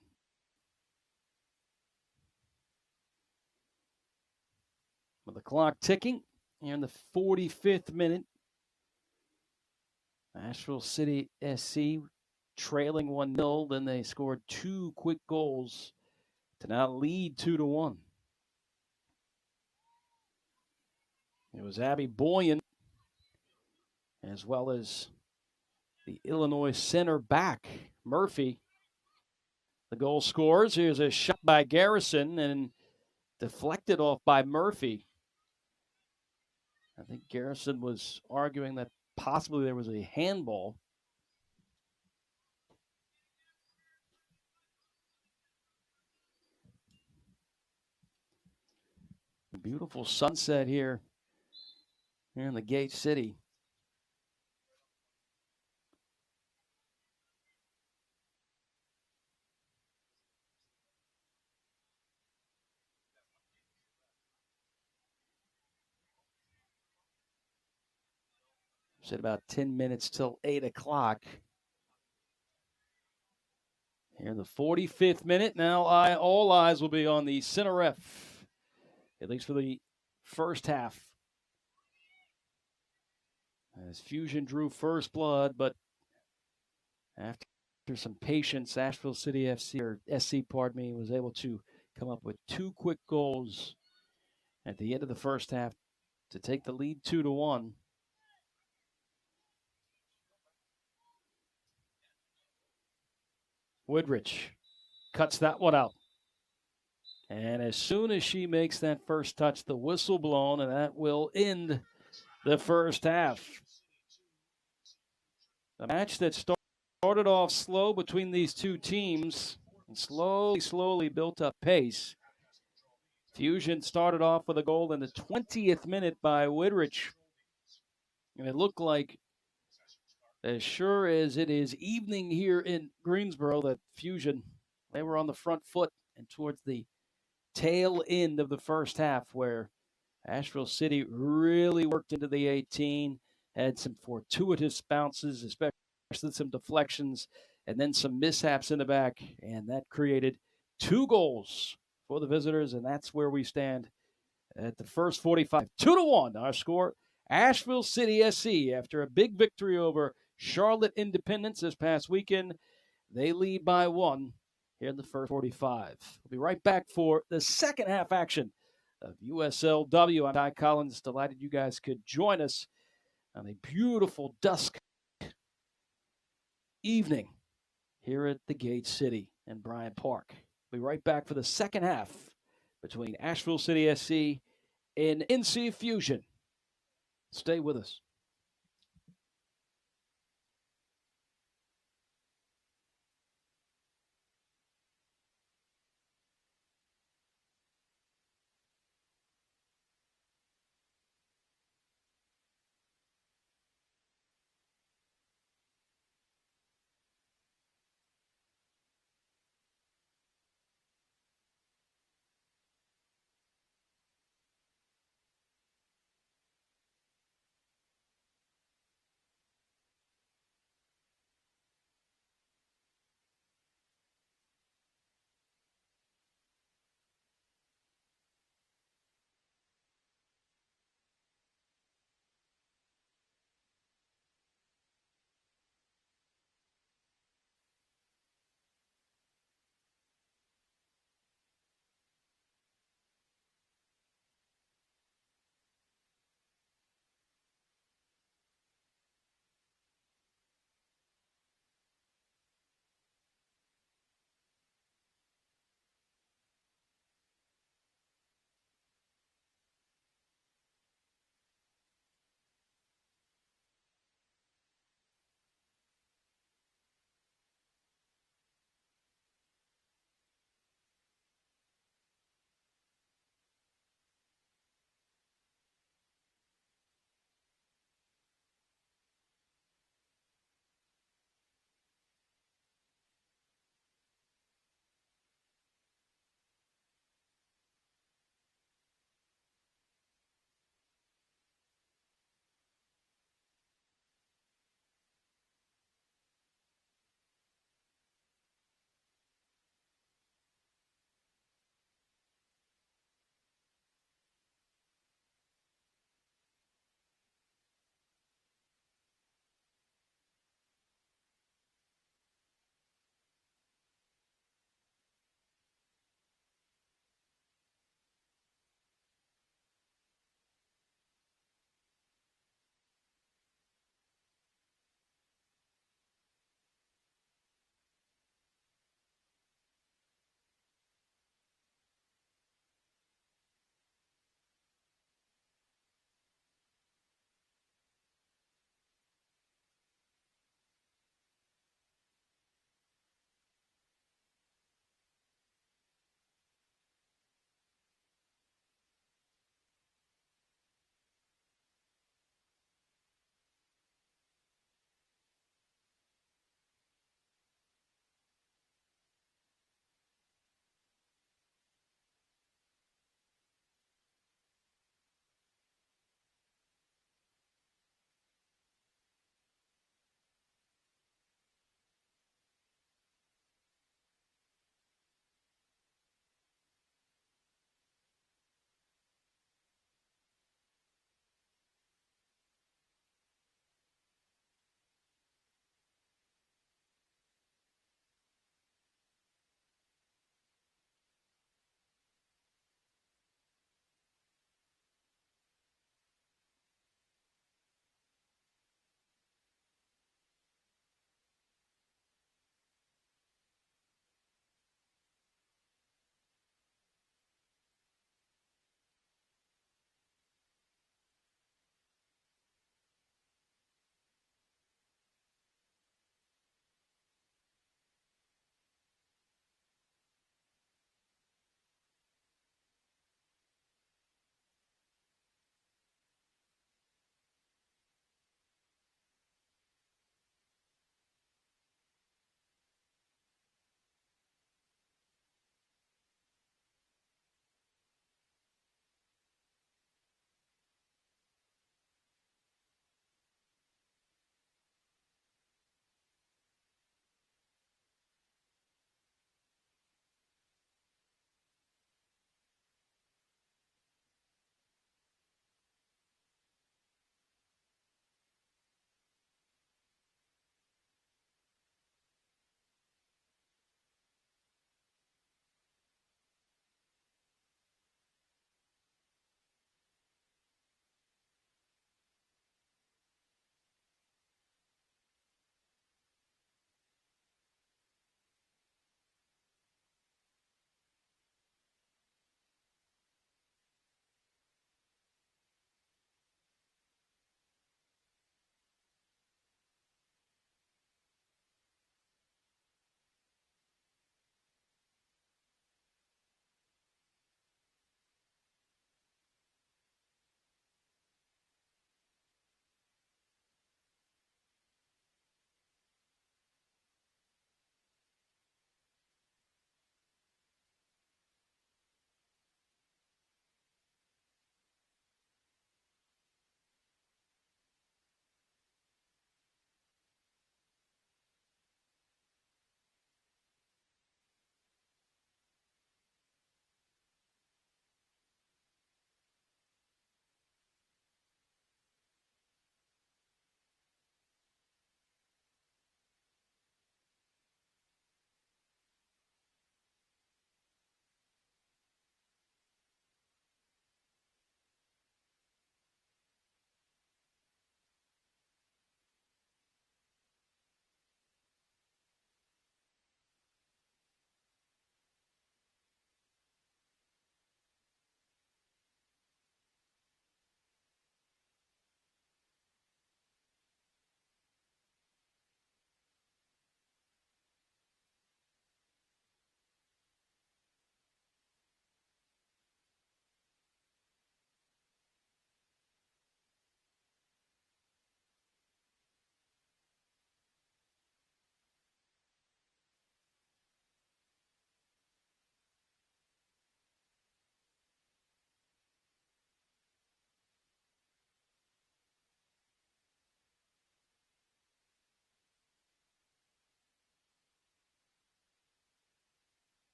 With the clock ticking here in the 45th minute, Asheville City SC trailing 1-0. Then they scored two quick goals to now lead 2-1. It was Abby Boyan as well as the Illinois center back, Murphy. The goal scores. Here's a shot by Garrison and deflected off by Murphy. I think Garrison was arguing that possibly there was a handball. Beautiful sunset here in the Gate City. Said about 10 minutes till 8 o'clock. Here in the 45th minute, now all eyes will be on the center ref, at least for the first half. As Fusion drew first blood, but after some patience, Asheville City FC, or SC, pardon me, was able to come up with 2 quick goals at the end of the first half to take the lead 2-1. Woodrich cuts that one out. And as soon as she makes that first touch, the whistle blown, and that will end the first half. A match that started off slow between these two teams and slowly built up pace. Fusion started off with a goal in the 20th minute by Woodrich. And it looked like, as sure as it is evening here in Greensboro, that Fusion, they were on the front foot and towards the tail end of the first half, where Asheville City really worked into the 18, had some fortuitous bounces, especially some deflections, and then some mishaps in the back, and that created 2 goals for the visitors, and that's where we stand at the first 45. 2-1, our score. Asheville City SC, after a big victory over Charlotte Independence this past weekend, they lead by 1 here in the first 45. We'll be right back for the second half action of USL-W. I'm Ty Collins. Delighted you guys could join us on a beautiful dusk evening here at the Gate City and Bryant Park. We'll be right back for the second half between Asheville City SC and NC Fusion. Stay with us.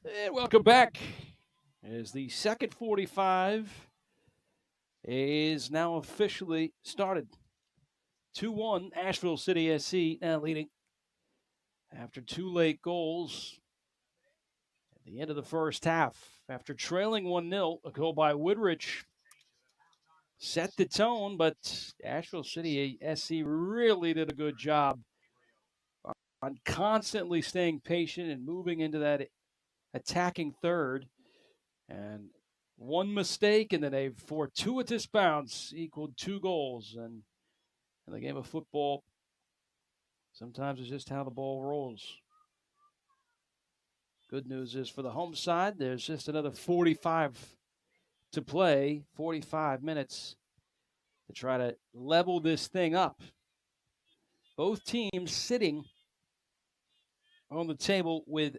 And welcome back. As the second 45 is now officially started. 2-1, Asheville City SC now leading after two late goals at the end of the first half. After trailing 1-0, a goal by Woodridge set the tone, but Asheville City SC really did a good job on constantly staying patient and moving into that attacking third. And one mistake, and then a fortuitous bounce equaled two goals. And in the game of football, sometimes it's just how the ball rolls. Good news is for the home side, there's just another 45 to play, 45 minutes to try to level this thing up. Both teams sitting on the table with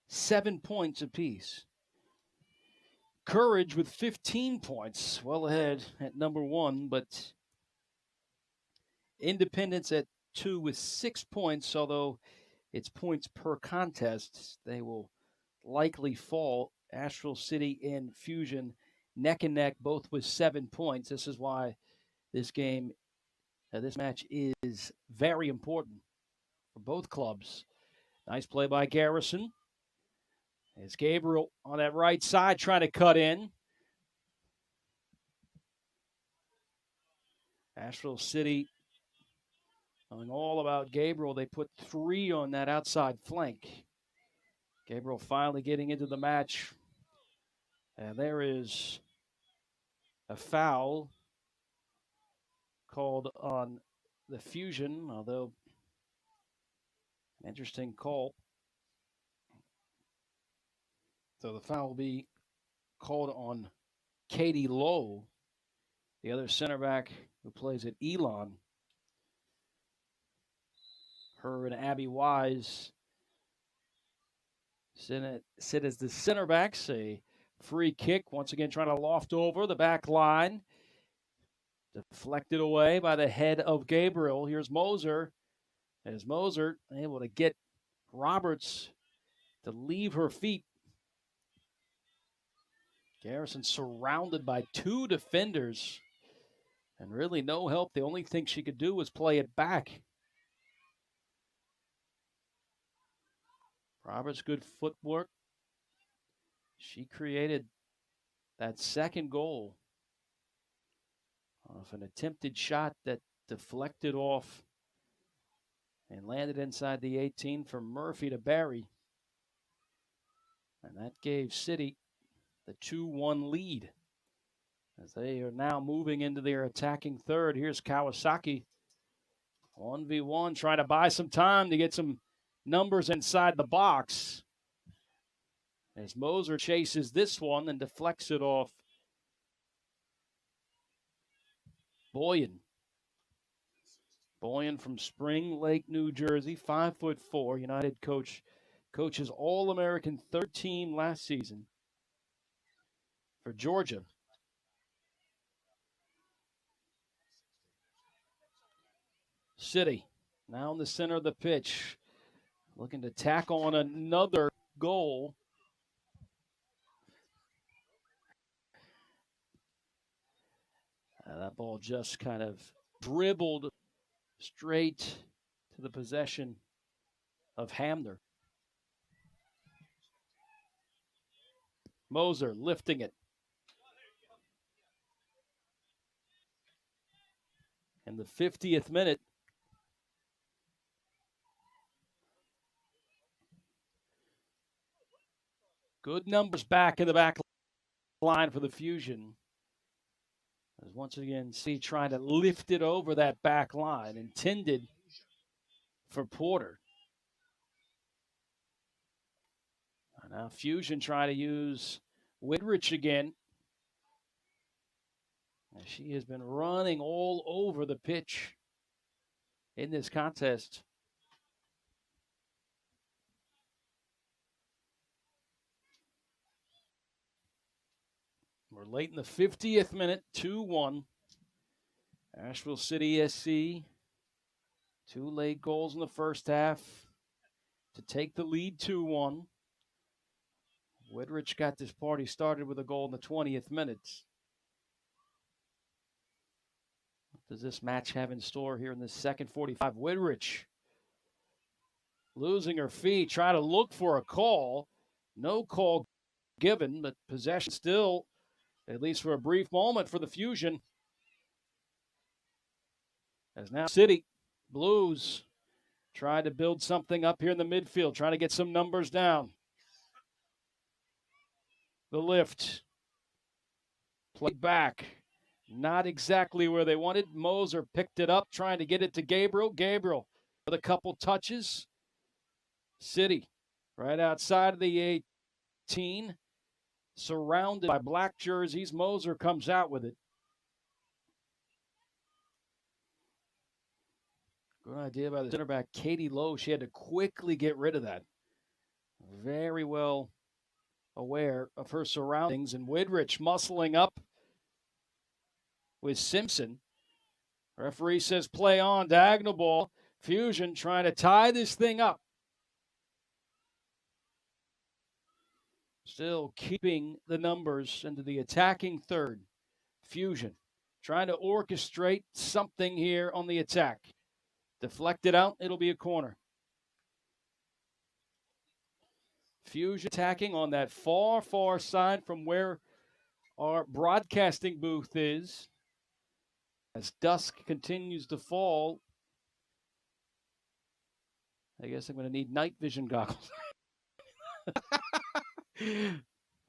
7 points apiece. Courage with 15 points, well ahead at number one, but Independence at 2 with 6 points, although it's points per contest. They will likely fall. Asheville City and Fusion neck and neck, both with 7 points. This is why this game, this match is very important for both clubs. Nice play by Garrison. As Gabriel on that right side trying to cut in. Asheville City knowing all about Gabriel. They put 3 on that outside flank. Gabriel finally getting into the match. And there is a foul called on the Fusion, although an interesting call. So the foul will be called on Katie Lowe, the other center back who plays at Elon. Her and Abby Wise sit as the center backs. A free kick, once again trying to loft over the back line. Deflected away by the head of Gabriel. Here's Moser. As Moser able to get Roberts to leave her feet. Garrison surrounded by 2 defenders and really no help. The only thing she could do was play it back. Roberts, good footwork. She created that second goal off an attempted shot that deflected off and landed inside the 18 from Murphy to Barry. And that gave City the 2-1 lead as they are now moving into their attacking third. Here's Kawasaki. 1v1, trying to buy some time to get some numbers inside the box. As Moser chases this one and deflects it off Boyan. Boyan from Spring Lake, New Jersey, 5'4", United coaches All-American third team last season for Georgia. City now in the center of the pitch, looking to tack on another goal. That ball just kind of dribbled straight to the possession of Hamner. Moser lifting it. In the 50th minute, good numbers back in the back line for the Fusion. As once again, trying to lift it over that back line, intended for Porter. Now Fusion trying to use Woodridge again. And she has been running all over the pitch in this contest. We're late in the 50th minute, 2-1. Asheville City SC, 2 late goals in the first half to take the lead 2-1. Woodridge got this party started with a goal in the 20th minute. What does this match have in store here in the second 45? Woodridge losing her feet, trying to look for a call. No call given, but possession still, at least for a brief moment, for the Fusion. As now City Blues trying to build something up here in the midfield, trying to get some numbers down. The lift. Played back. Not exactly where they wanted. Moser picked it up, trying to get it to Gabriel. Gabriel with a couple touches. City right outside of the 18. Surrounded by black jerseys. Moser comes out with it. Good idea by the center back, Katie Lowe. She had to quickly get rid of that. Very well aware of her surroundings. And Woodridge muscling up with Simpson. Referee says play on, diagonal ball. Fusion trying to tie this thing up. Still keeping the numbers into the attacking third. Fusion trying to orchestrate something here on the attack. Deflected out, it'll be a corner. Fusion attacking on that far, far side from where our broadcasting booth is. As dusk continues to fall, I guess I'm going to need night vision goggles.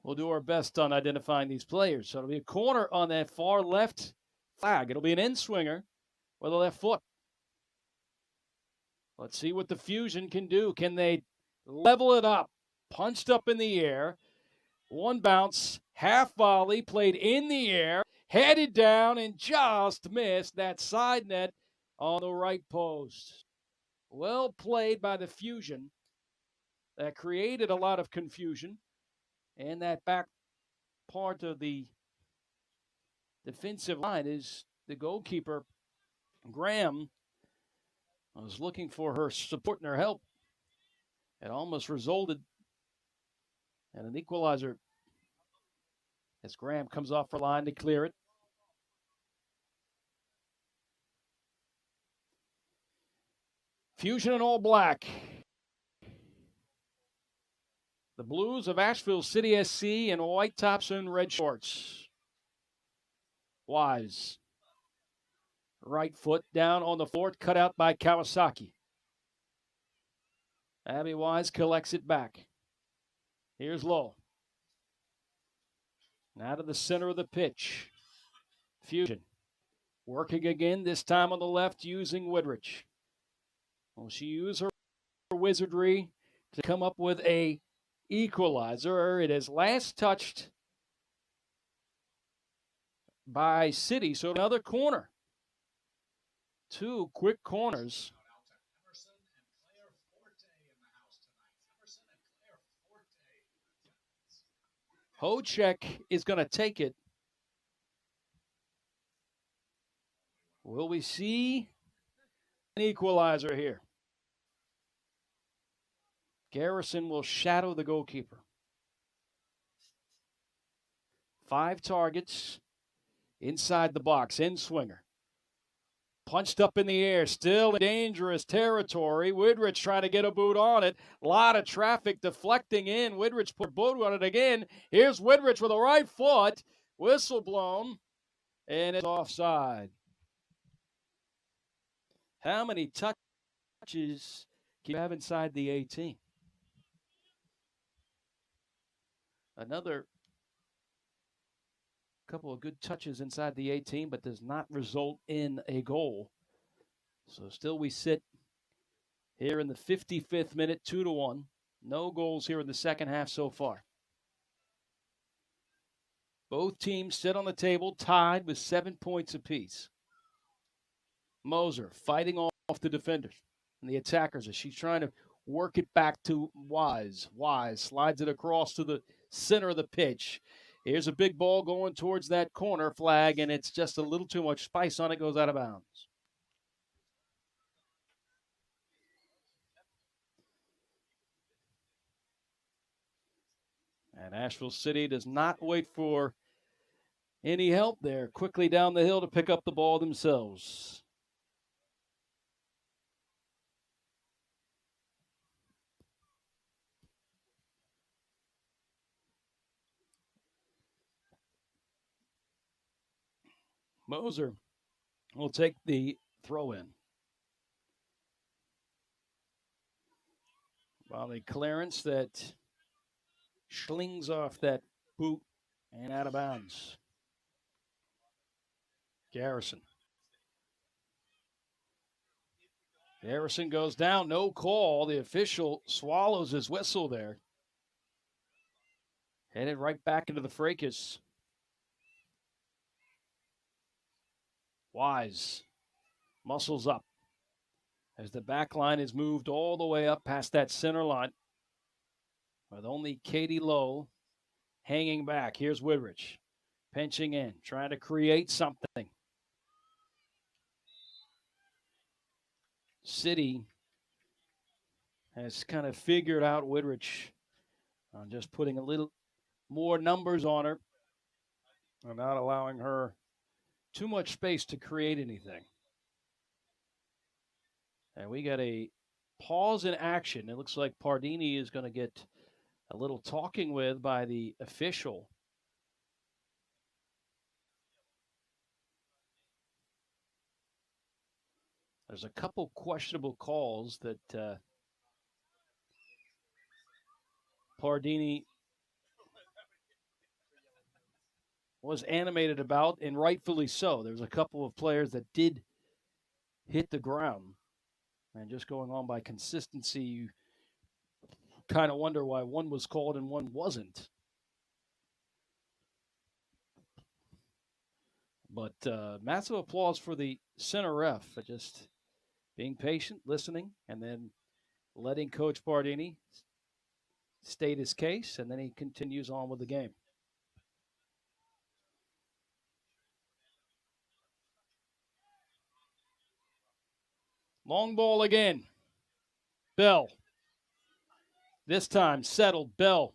We'll do our best on identifying these players. So it'll be a corner on that far left flag. It'll be an in-swinger with the left foot. Let's see what the Fusion can do. Can they level it up? Punched up in the air. One bounce, half volley, played in the air, headed down, and just missed that side net on the right post. Well played by the Fusion. That created a lot of confusion. And that back part of the defensive line is the goalkeeper, Graham, was looking for her support and her help. It almost resulted in an equalizer as Graham comes off her line to clear it. Fusion in all black. The Blues of Asheville City SC in white tops and red shorts. Wise. Right foot down on the floor, cut out by Kawasaki. Abby Wise collects it back. Here's Lowe. Now to the center of the pitch. Fusion. Working again, this time on the left using Woodridge. Well, she used her wizardry to come up with a equalizer. It is last touched by City, so another corner. Two quick corners. Hocek is going to take it. Will we see an equalizer here? Garrison will shadow the goalkeeper. 5 targets inside the box, in swinger. Punched up in the air, still in dangerous territory. Woodridge trying to get a boot on it. A lot of traffic deflecting in. Woodridge put a boot on it again. Here's Woodridge with a right foot. Whistle blown, and it's offside. How many touches can you have inside the 18? Another couple of good touches inside the 18, but does not result in a goal. So still we sit here in the 55th minute, 2-1. No goals here in the second half so far. Both teams sit on the table tied with 7 points apiece. Moser fighting off the defenders and the attackers as she's trying to work it back to Wise. Wise slides it across to the center of the pitch. Here's a big ball going towards that corner flag, and it's just a little too much spice on it, goes out of bounds. And Asheville City does not wait for any help there. Quickly down the hill to pick up the ball themselves. Moser will take the throw in. While the clearance that slings off that boot and out of bounds. Garrison. Garrison goes down. No call. The official swallows his whistle there. Headed right back into the fracas. Wise muscles up as the back line is moved all the way up past that center line with only Katie Lowe hanging back. Here's Woodridge pinching in, trying to create something. City has kind of figured out Woodridge on just putting a little more numbers on her and not allowing her too much space to create anything. And we got a pause in action. It looks like Pardini is going to get a little talking with by the official. There's a couple questionable calls that Pardini was animated about, and rightfully so. There's a couple of players that did hit the ground. And just going on by consistency, you kind of wonder why one was called and one wasn't. But massive applause for the center ref for just being patient, listening, and then letting Coach Pardini state his case, and then he continues on with the game. Long ball again. Bell. This time settled. Bell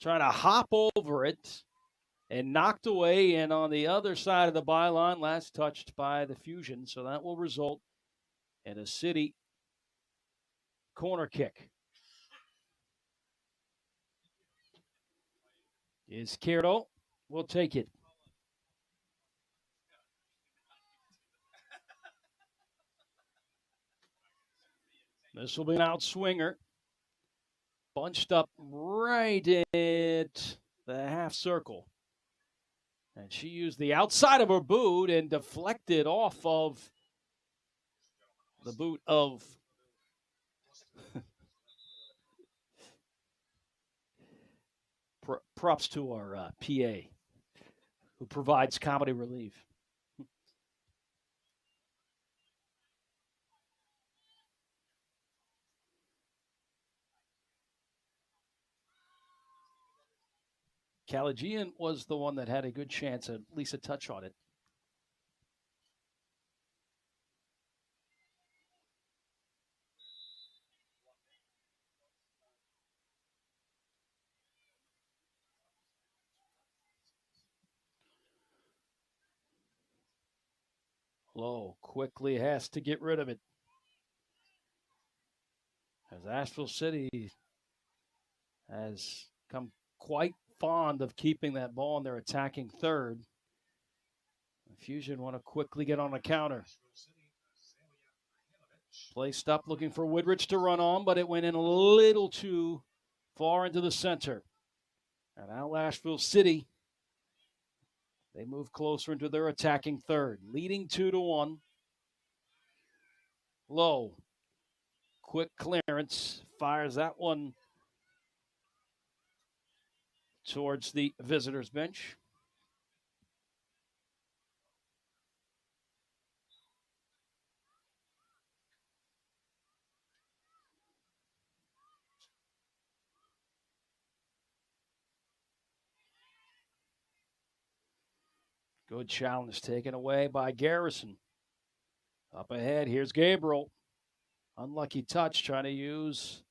trying to hop over it and knocked away, and on the other side of the byline, last touched by the Fusion. So that will result in a City corner kick. Izquierdo will take it. This will be an outswinger. Bunched up right at the half circle. And she used the outside of her boot and deflected off of the boot of props to our PA who provides comedy relief. Calagian was the one that had a good chance, at least a touch on it. Lowe quickly has to get rid of it. As Asheville City has come quite fond of keeping that ball in their attacking third. The Fusion want to quickly get on a counter. Placed up, looking for Woodridge to run on, but it went in a little too far into the center. And now Asheville City, they move closer into their attacking third, leading 2-1. Lowe, quick clearance, fires that one towards the visitors' bench. Good challenge taken away by Garrison. Up ahead, here's Gabriel. Unlucky touch, trying to use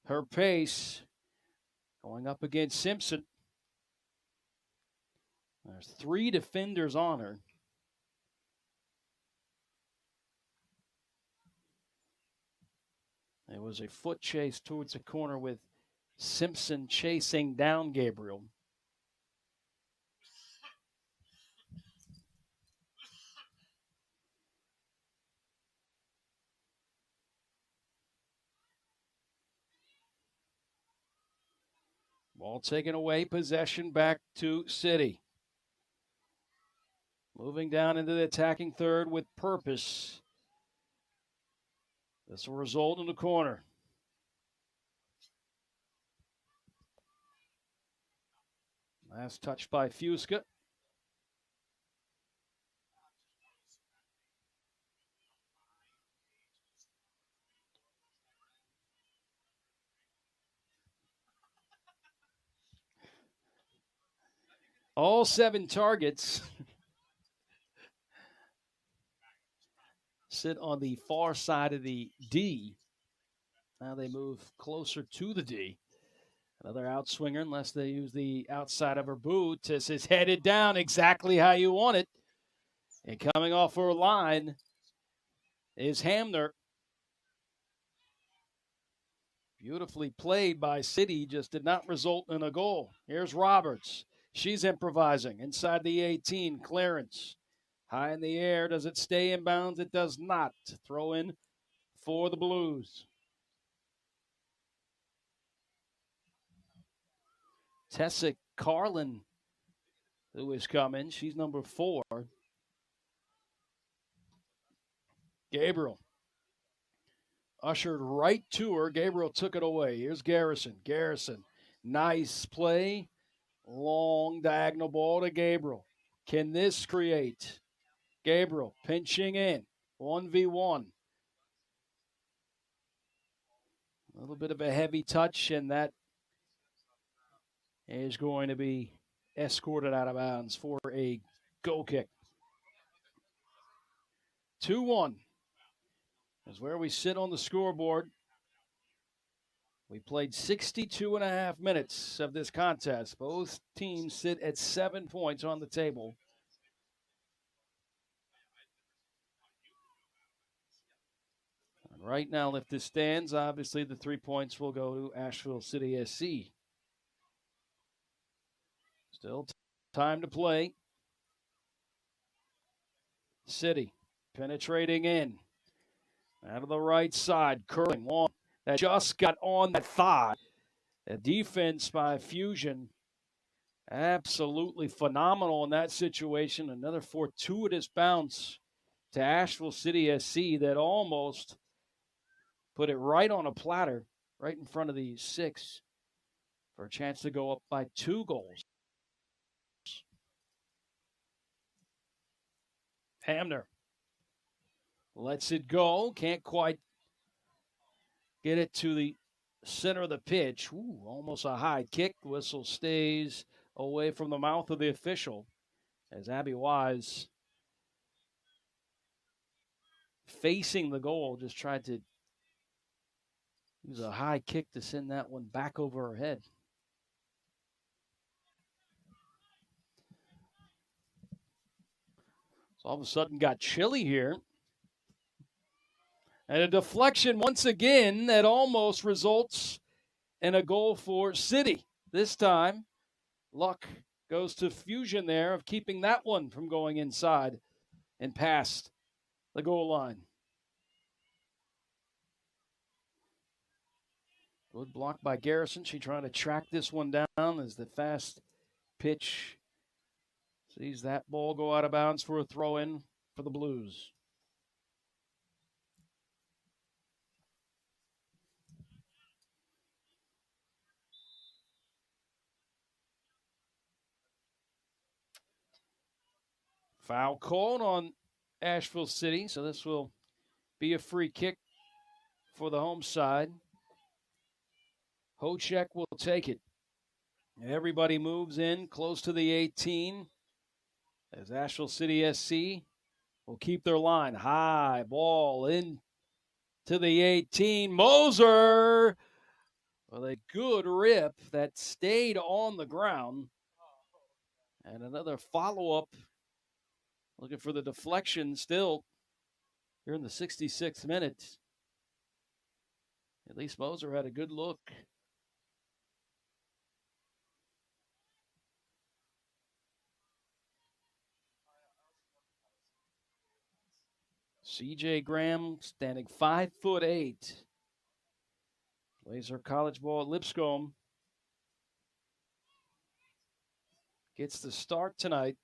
her pace. Going up against Simpson. There's 3 defenders on her. There was a foot chase towards the corner with Simpson chasing down Gabriel. Ball taken away, possession back to City. Moving down into the attacking third with purpose. This will result in the corner. Last touch by Fusca. All 7 targets sit on the far side of the D. Now they move closer to the D. Another outswinger, unless they use the outside of her boot. This is headed down exactly how you want it. And coming off her line is Hamner. Beautifully played by City, just did not result in a goal. Here's Roberts. She's improvising inside the 18. Clearance. High in the air. Does it stay in bounds? It does not. Throw in for the Blues. Tessa Carlin, who is coming. She's number 4. Gabriel. Ushered right to her. Gabriel took it away. Here's Garrison. Garrison. Nice play. Long diagonal ball to Gabriel. Can this create? Gabriel pinching in. 1v1. A little bit of a heavy touch, and that is going to be escorted out of bounds for a goal kick. 2-1 is where we sit on the scoreboard. We played 62 and a half minutes of this contest. Both teams sit at 7 points on the table. And right now, if this stands, obviously the 3 points will go to Asheville City SC. Still time to play. City penetrating in. Out of the right side, curling one that just got on that thigh. A defense by Fusion. Absolutely phenomenal in that situation. Another fortuitous bounce to Asheville City SC that almost put it right on a platter, right in front of the 6 for a chance to go up by 2 goals. Hamner lets it go. Can't quite get it to the center of the pitch. Ooh, almost a high kick. Whistle stays away from the mouth of the official as Abby Wise, facing the goal, just tried to use a high kick to send that one back over her head. So all of a sudden got chilly here. And a deflection once again that almost results in a goal for City. This time, luck goes to Fusion there of keeping that one from going inside and past the goal line. Good block by Garrison. She trying to track this one down as the fast pitch sees that ball go out of bounds for a throw-in for the Blues. Foul called on Asheville City, so this will be a free kick for the home side. Hochek will take it. Everybody moves in close to the 18 as Asheville City SC will keep their line. High ball in to the 18. Moser with a good rip that stayed on the ground. And another follow-up, looking for the deflection still here in the 66th minute. At least Moser had a good look. C.J. Graham standing 5'8". Plays her college ball at Lipscomb. Gets the start tonight.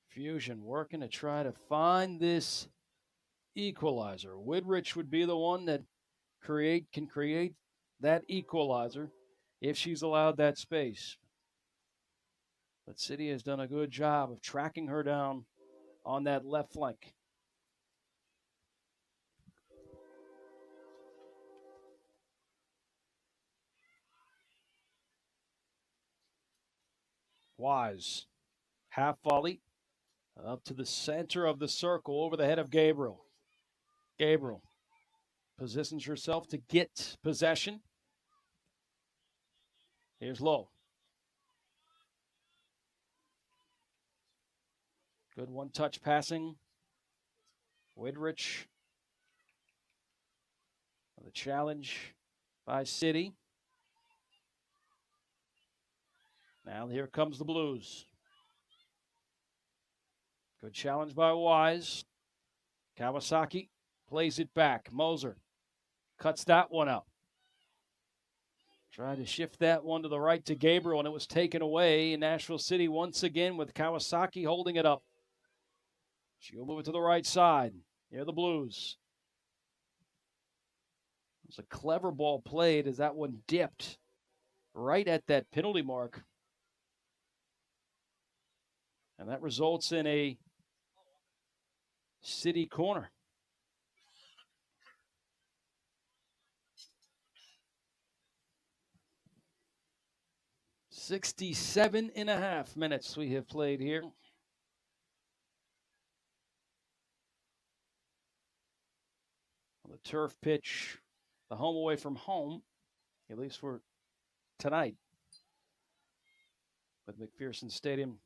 Fusion working to try to find this equalizer. Woodrich would be the one that can create that equalizer if she's allowed that space. But City has done a good job of tracking her down on that left flank. Wise. Half volley up to the center of the circle over the head of Gabriel. Gabriel positions herself to get possession. Here's Lowe. Good one-touch passing. Woodrich. The challenge by City. Now here comes the Blues. Good challenge by Wise. Kawasaki plays it back. Moser cuts that one out. Tried to shift that one to the right to Gabriel, and it was taken away. Nashville City once again with Kawasaki holding it up. She'll move it to the right side. Here the Blues. It was a clever ball played as that one dipped right at that penalty mark. And that results in a City corner. "67.5 minutes we have played here. On the turf pitch, the home away from home, at least for tonight, with McPherson Stadium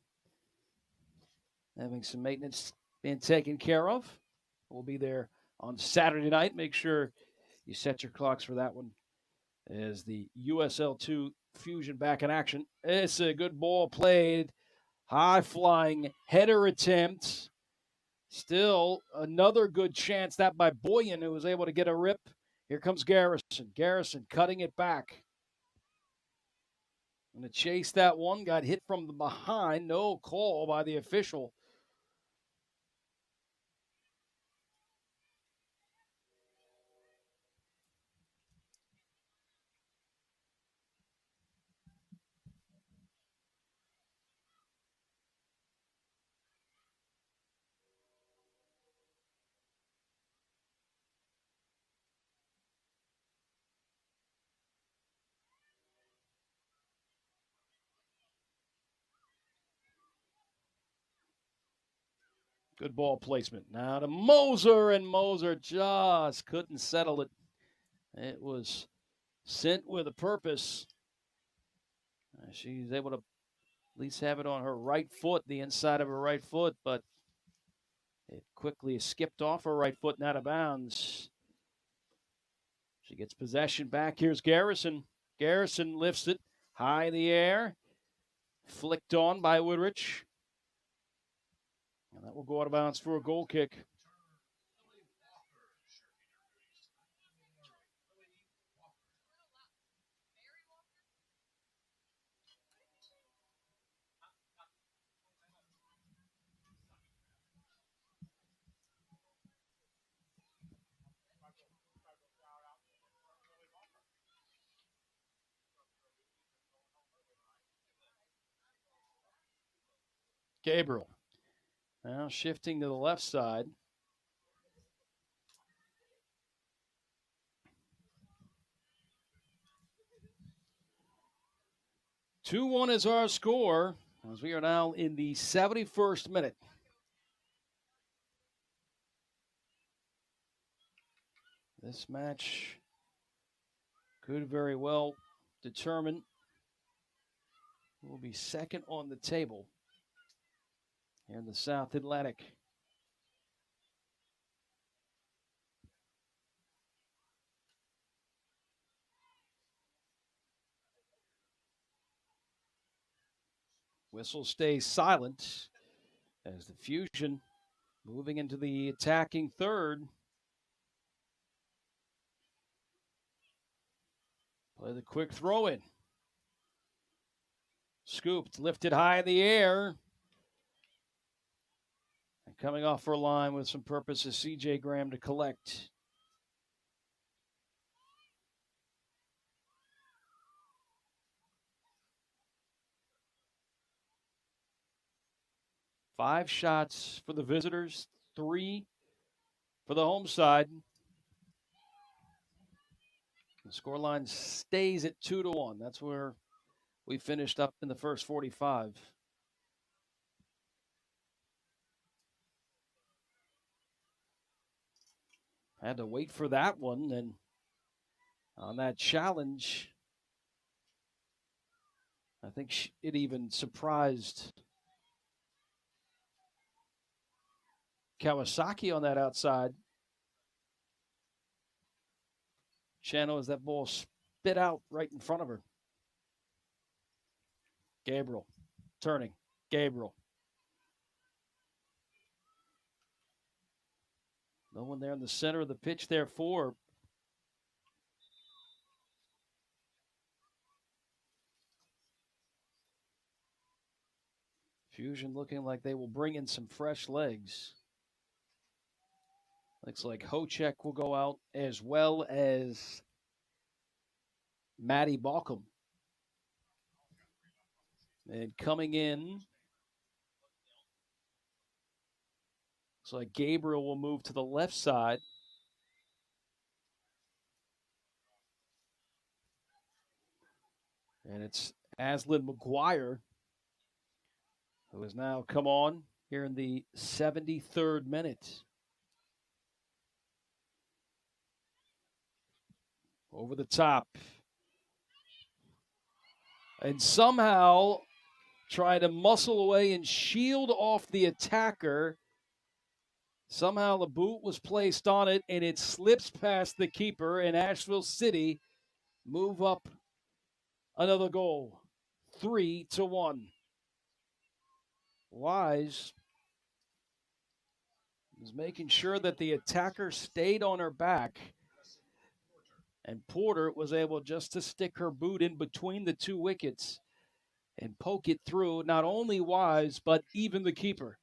having some maintenance being taken care of. We'll be there on Saturday night. Make sure you set your clocks for that one as the USL-2 Fusion back in action. It's a good ball played. High-flying header attempt. Still another good chance, that by Boyan, who was able to get a rip. Here comes Garrison. Garrison cutting it back. And to chase that one, got hit from the behind. No call by the official. Good ball placement. Now to Moser, and Moser just couldn't settle it. It was sent with a purpose. She's able to at least have it on her right foot, the inside of her right foot, but it quickly skipped off her right foot and out of bounds. She gets possession back. Here's Garrison. Garrison lifts it high in the air. Flicked on by Woodrich. And that will go out of bounds for a goal kick. Gabriel now shifting to the left side. "2-1 is our score. As we are now in the 71st minute. This match could very well determine who will be second on the table here in the South Atlantic. Whistle stays silent as the Fusion moving into the attacking third. Play the quick throw in. Scooped, lifted high in the air. And coming off her line with some purpose is C.J. Graham to collect. Five shots for the visitors, 3 for the home side. The scoreline stays at 2-1. That's where we finished up in the first 45. Had to wait for that one, and on that challenge, I think it even surprised Kawasaki on that outside channel as that ball spit out right in front of her. Gabriel turning. Gabriel. No one there in the center of the pitch there for Fusion, looking like they will bring in some fresh legs. Looks like Hocek will go out as well as Maddie Balcom. And coming in, looks like Gabriel will move to the left side. And it's Aslan McGuire who has now come on here in the 73rd minute. Over the top. And somehow trying to muscle away and shield off the attacker. Somehow the boot was placed on it, and it slips past the keeper, and Asheville City move up another goal. 3-1. Wise was making sure that the attacker stayed on her back. And Porter was able just to stick her boot in between the two wickets and poke it through not only Wise, but even the keeper.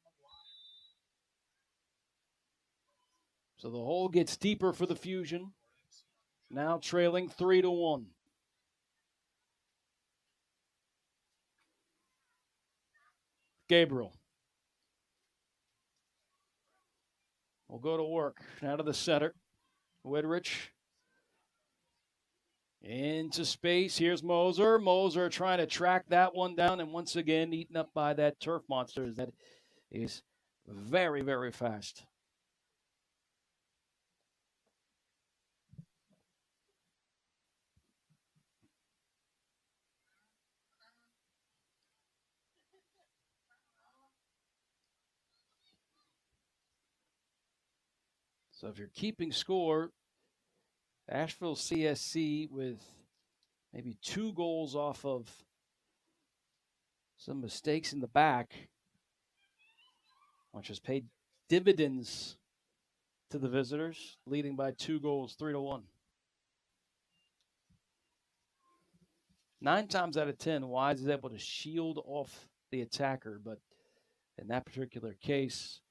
So the hole gets deeper for the Fusion. Now trailing 3-1. Gabriel will go to work. Now to the center. Widrich. Into space. Here's Moser. Moser trying to track that one down, and once again eaten up by that turf monster. That is very, very fast. So if you're keeping score, Asheville CSC with maybe 2 goals off of some mistakes in the back, which has paid dividends to the visitors, leading by 2 goals, 3-1. 9 times out of 10, Wise is able to shield off the attacker, but in that particular case,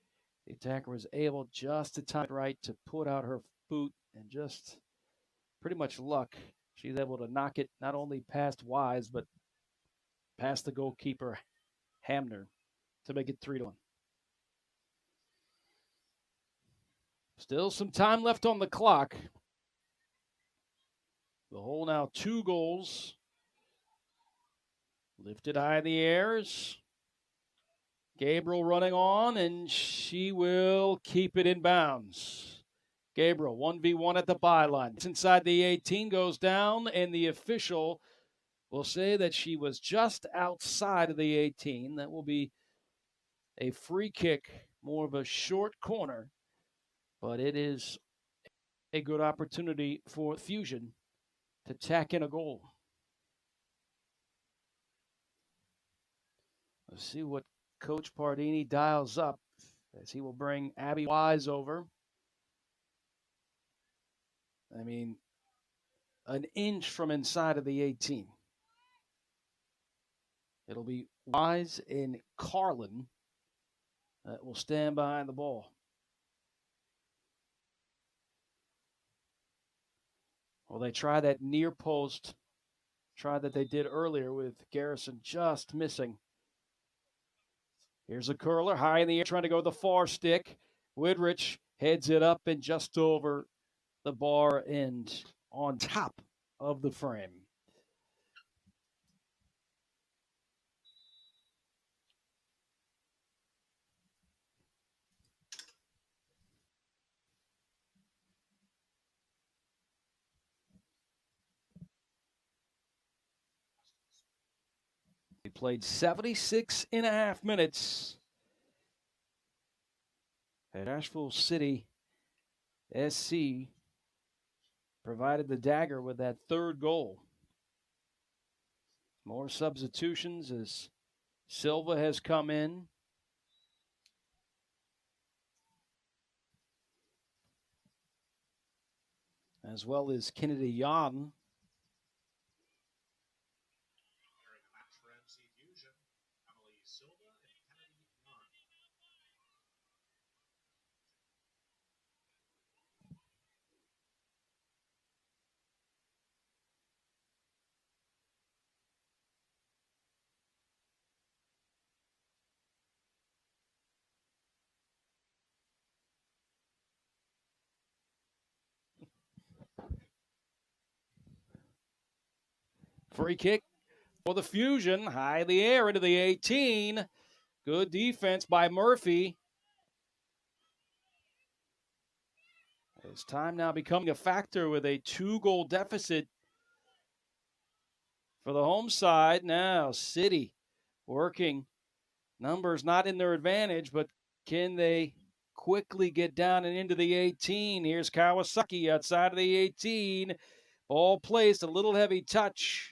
the attacker was able just to time it right to put out her boot, and just pretty much luck. She's able to knock it not only past Wise, but past the goalkeeper, Hamner, to make it 3-1. Still some time left on the clock. The hole now 2 goals. Lifted high in the airs. Gabriel running on, and she will keep it in bounds. Gabriel, 1v1 at the byline. It's inside the 18, goes down, and the official will say that she was just outside of the 18. That will be a free kick, more of a short corner, but it is a good opportunity for Fusion to tack in a goal. Let's see what Coach Pardini dials up as he will bring Abby Wise over. I mean, an inch from inside of the 18. It'll be Wise and Carlin that will stand behind the ball. Well, they try that near post try that they did earlier with Garrison just missing. Here's a curler high in the air trying to go the far stick. Woodrich heads it up and just over the bar and on top of the frame. He played 76 and a half minutes at Asheville City SC. Provided the dagger with that third goal. More substitutions as Silva has come in. As well as Kennedy Young. Free kick for the Fusion. High in the air into the 18. Good defense by Murphy. It's time now becoming a factor with a 2-goal deficit for the home side. Now, City working. Numbers not in their advantage, but can they quickly get down and into the 18? Here's Kawasaki outside of the 18. Ball placed, a little heavy touch.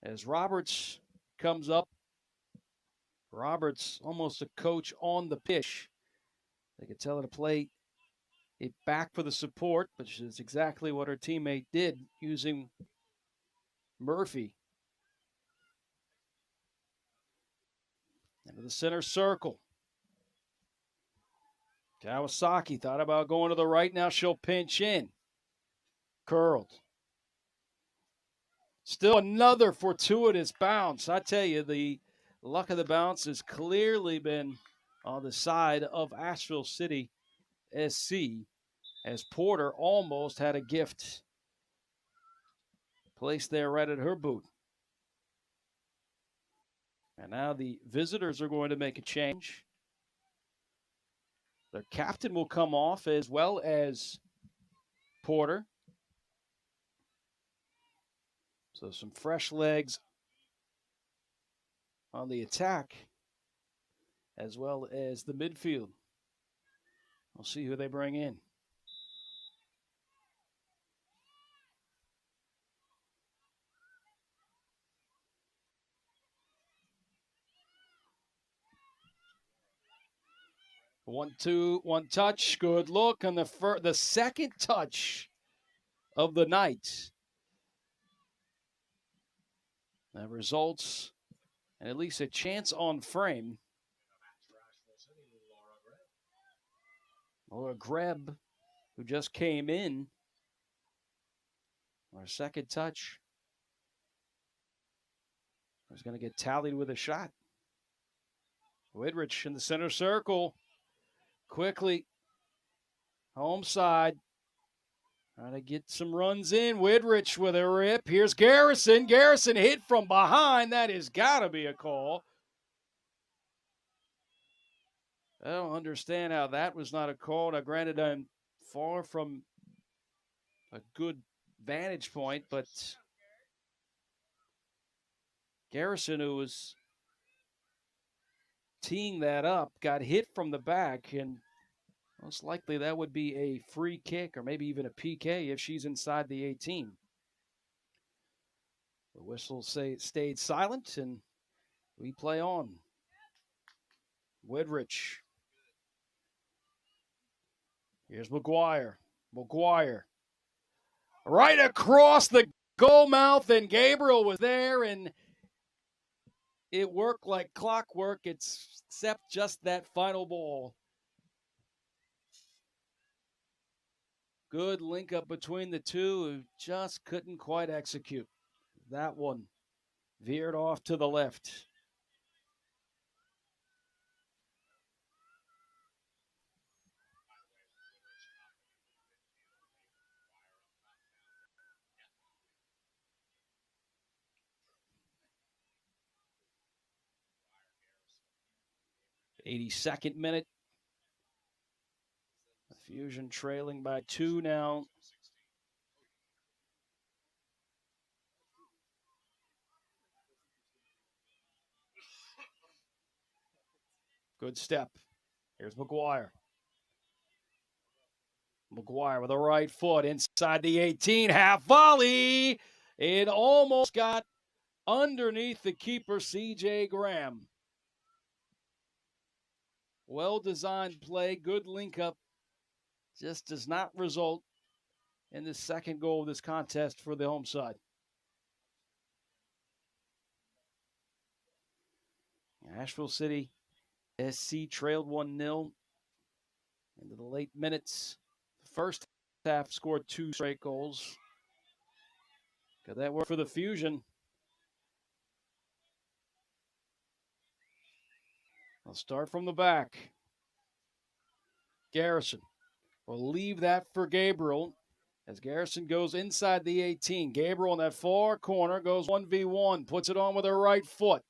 As Roberts comes up. Roberts almost a coach on the pitch. They could tell her to play it back for the support, which is exactly what her teammate did using Murphy. Into the center circle. Kawasaki thought about going to the right. Now she'll pinch in. Curled. Still another fortuitous bounce. I tell you, the luck of the bounce has clearly been on the side of Asheville City SC, as Porter almost had a gift placed there right at her boot. And now the visitors are going to make a change. Their captain will come off as well as Porter. So some fresh legs on the attack as well as the midfield. We'll see who they bring in. One touch, good look, and the second touch of the night. That results in at least a chance on frame. Laura Greb, who just came in, our second touch was going to get tallied with a shot. Woodrich in the center circle. Quickly, home side. Trying to get some runs in. Woodrich with a rip. Here's Garrison. Garrison hit from behind. That has got to be a call. I don't understand how that was not a call. Now, granted, I'm far from a good vantage point, but Garrison, who was teeing that up, got hit from the back, and most likely that would be a free kick or maybe even a PK if she's inside the 18. The whistle stayed silent, and we play on. Woodrich. Here's McGuire. McGuire. Right across the goal mouth, and Gabriel was there, and it worked like clockwork, except just that final ball. Good link up between the two who just couldn't quite execute. That one veered off to the left. '82nd minute. The Fusion trailing by 2 now. Good step. Here's McGuire. McGuire with a right foot inside the 18. Half volley. It almost got underneath the keeper, C.J. Graham. Well-designed play. Good link up. Just does not result in the second goal of this contest for the home side. Asheville City SC trailed 1-0 into the late minutes. First half scored 2 straight goals. Could that work for the Fusion? I'll start from the back. Garrison will leave that for Gabriel as Garrison goes inside the 18. Gabriel in that far corner goes 1v1, puts it on with her right foot.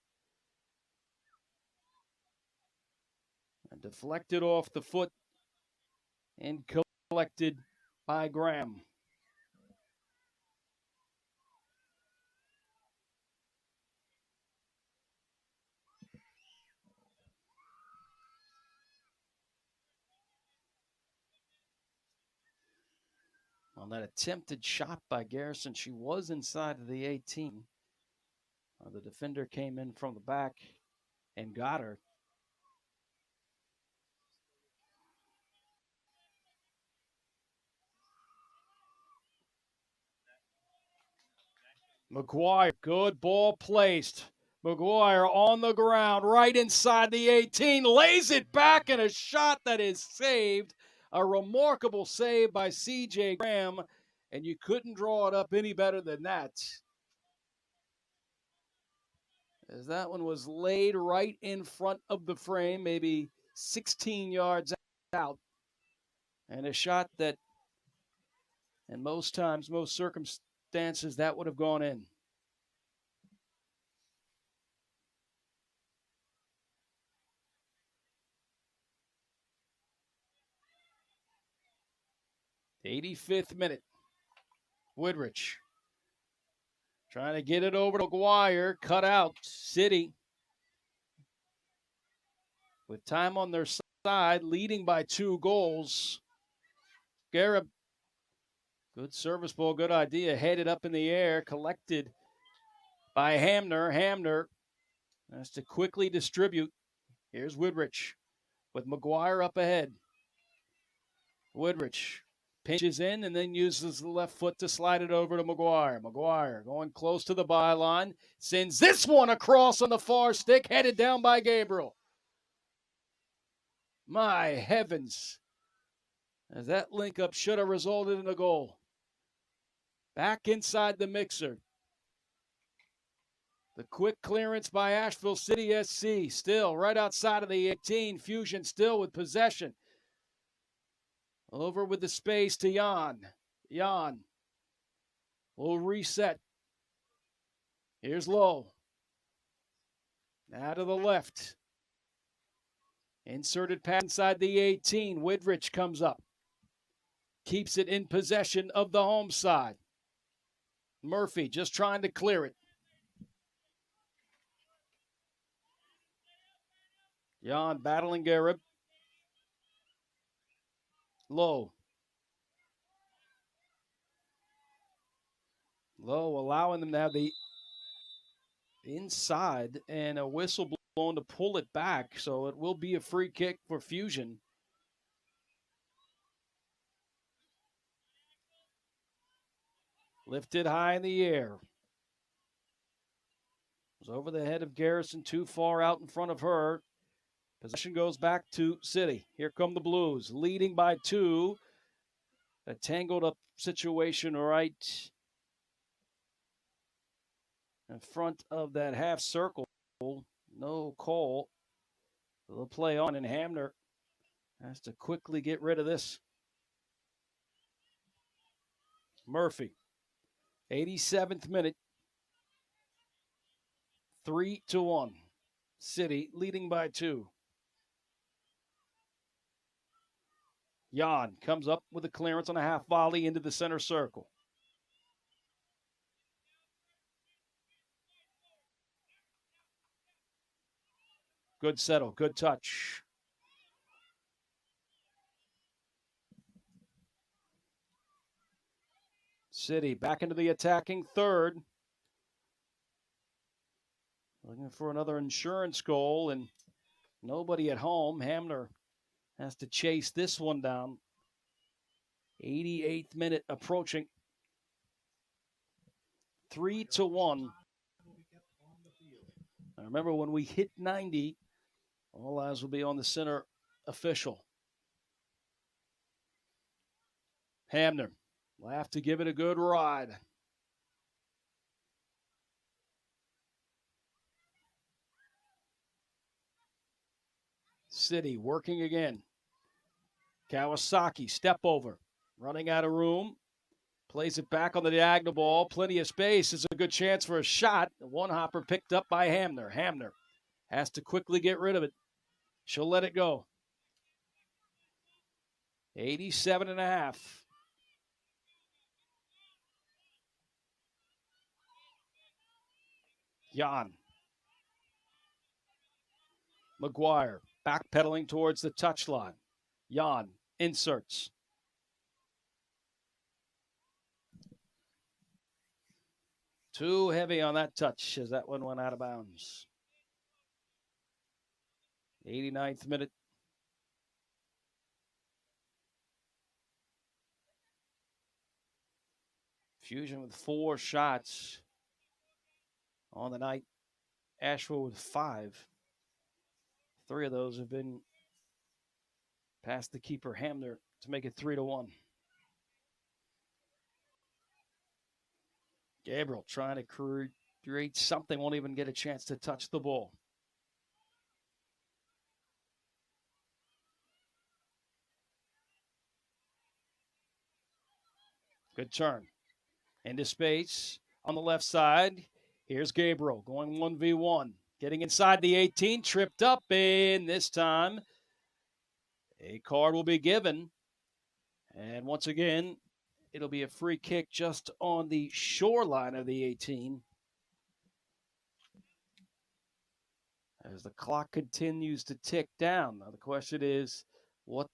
And deflected off the foot and collected by Graham. On that attempted shot by Garrison, she was inside of the 18. The defender came in from the back and got her. McGuire, good ball placed. McGuire on the ground, right inside the 18, lays it back, and a shot that is saved. A remarkable save by C.J. Graham, and you couldn't draw it up any better than that. As that one was laid right in front of the frame, maybe 16 yards out. And a shot that, in most times, most circumstances, that would have gone in. The 85th minute. Woodrich trying to get it over to McGuire. Cut out. City with time on their side, leading by 2 goals. Garib, good service ball, good idea. Headed up in the air, collected by Hamner. Hamner has to quickly distribute. Here's Woodrich with McGuire up ahead. Woodrich pinches in and then uses the left foot to slide it over to McGuire. McGuire going close to the byline. Sends this one across on the far stick, headed down by Gabriel. My heavens. As that link up should have resulted in a goal. Back inside the mixer. The quick clearance by Asheville City SC. Still right outside of the 18. Fusion still with possession. Over with the space to Jan. Jan will reset. Here's Lowe. Now to the left. Inserted pass inside the 18. Widrich comes up. Keeps it in possession of the home side. Murphy just trying to clear it. Jan battling Garib. Low. Low allowing them to have the inside and a whistle blown to pull it back. So it will be a free kick for Fusion. Lifted high in the air. It was over the head of Garrison, too far out in front of her. Possession goes back to City. Here come the Blues, leading by 2. A tangled up situation right in front of that half circle. No call. They'll play on, and Hamner has to quickly get rid of this. Murphy, 87th minute, 3-1. City leading by 2. Jan comes up with a clearance on a half volley into the center circle. Good settle, good touch. City back into the attacking third. Looking for another insurance goal, and nobody at home. Hamner has to chase this one down. 88th minute approaching. 3-1. I remember when we hit 90, all eyes will be on the center official. Hamner will have to give it a good ride. City working again. Kawasaki, step over. Running out of room. Plays it back on the diagonal ball. Plenty of space. It's a good chance for a shot. The one hopper picked up by Hamner. Hamner has to quickly get rid of it. She'll let it go. 87.5. Jan. McGuire backpedaling towards the touchline. Jan inserts. Too heavy on that touch as that one went out of bounds. 89th minute. Fusion with 4 shots on the night. Asheville with 5. 3 of those have been past the keeper Hamner to make it 3-1. Gabriel trying to create something, won't even get a chance to touch the ball. Good turn. Into space on the left side. Here's Gabriel going 1v1. Getting inside the 18, tripped up, and this time a card will be given. And once again, it'll be a free kick just on the shoreline of the 18. As the clock continues to tick down. Now the question is, what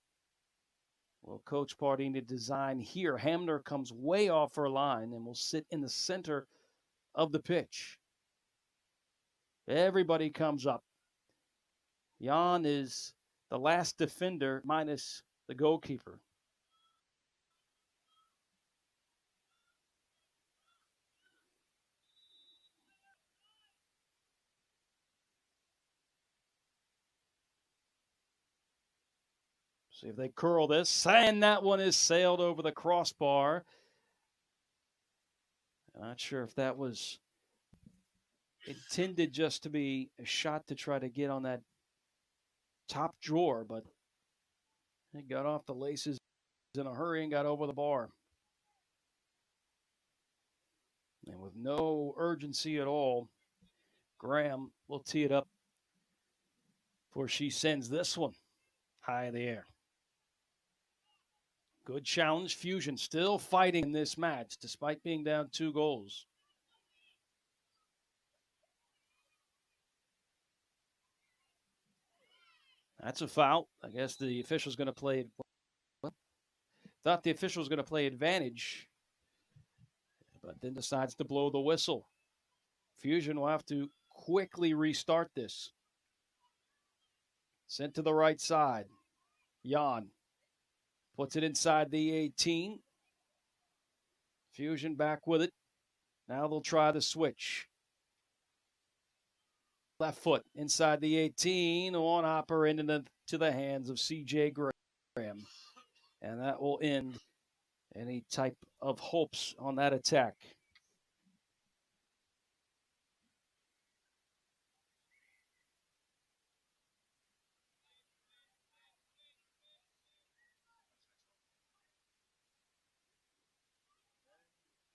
will Coach Pardini design here? Hamner comes way off her line and will sit in the center of the pitch. Everybody comes up. Jan is the last defender minus the goalkeeper. See if they curl this. And that one is sailed over the crossbar. Not sure if that was intended just to be a shot to try to get on that top drawer, but it got off the laces in a hurry and got over the bar. And with no urgency at all, Graham will tee it up before she sends this one. high in the air. Good challenge. Fusion still fighting in this match despite being down 2 goals. That's a foul. I guess the official's going to play. Thought the official was going to play advantage, but then decides to blow the whistle. Fusion will have to quickly restart this. Sent to the right side. Jan puts it inside the 18. Fusion back with it. Now they'll try the switch. Left foot inside the 18. On hopper into the hands of C.J. Graham. And that will end any type of hopes on that attack.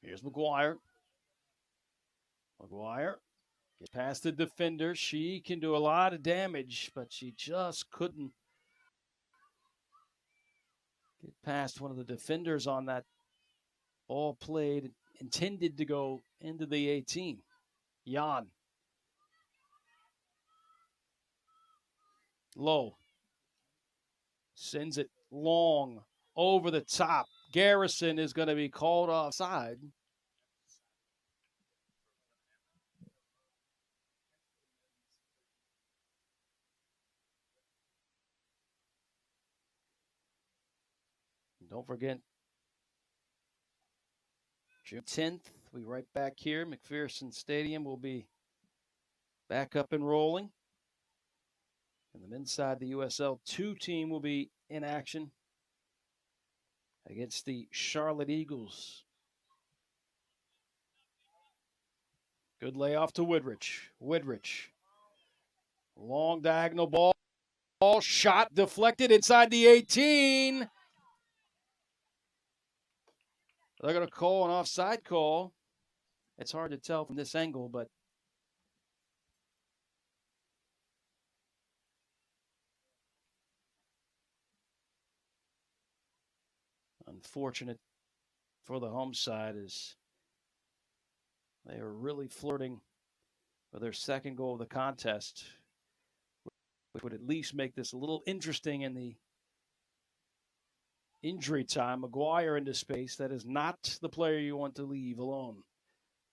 Here's McGuire. McGuire gets past the defender. She can do a lot of damage, but she just couldn't get past one of the defenders on that ball played, intended to go into the 18. Jan. Low. Sends it long over the top. Garrison is going to be called offside. Don't forget, June 10th, we right back here. McPherson Stadium will be back up and rolling. And the men's side, the USL-2 team will be in action against the Charlotte Eagles. Good layoff to Woodrich. Woodrich. Long diagonal ball. Shot deflected inside the 18. They're going to call an offside call. It's hard to tell from this angle, but unfortunate for the home side is they are really flirting with their second goal of the contest, which would at least make this a little interesting in the injury time. McGuire into space. That is not the player you want to leave alone.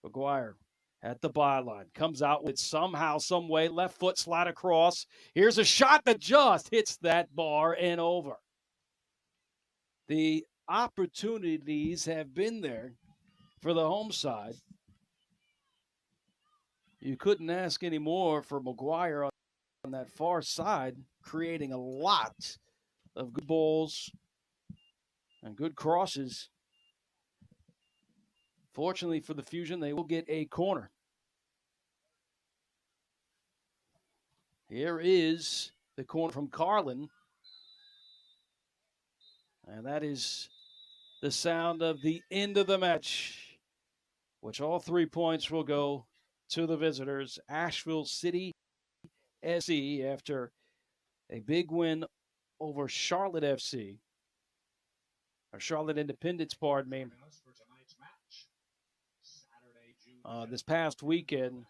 McGuire at the byline. Comes out with somehow, some way, left foot slide across. Here's a shot that just hits that bar and over. The opportunities have been there for the home side. You couldn't ask any more for McGuire on that far side, creating a lot of good balls and good crosses. Fortunately for the Fusion, they will get a corner. Here is the corner from Carlin. And that is the sound of the end of the match, which all 3 points will go to the visitors, Asheville City SC, after a big win over Charlotte FC, or Charlotte Independence, pardon me, this past weekend.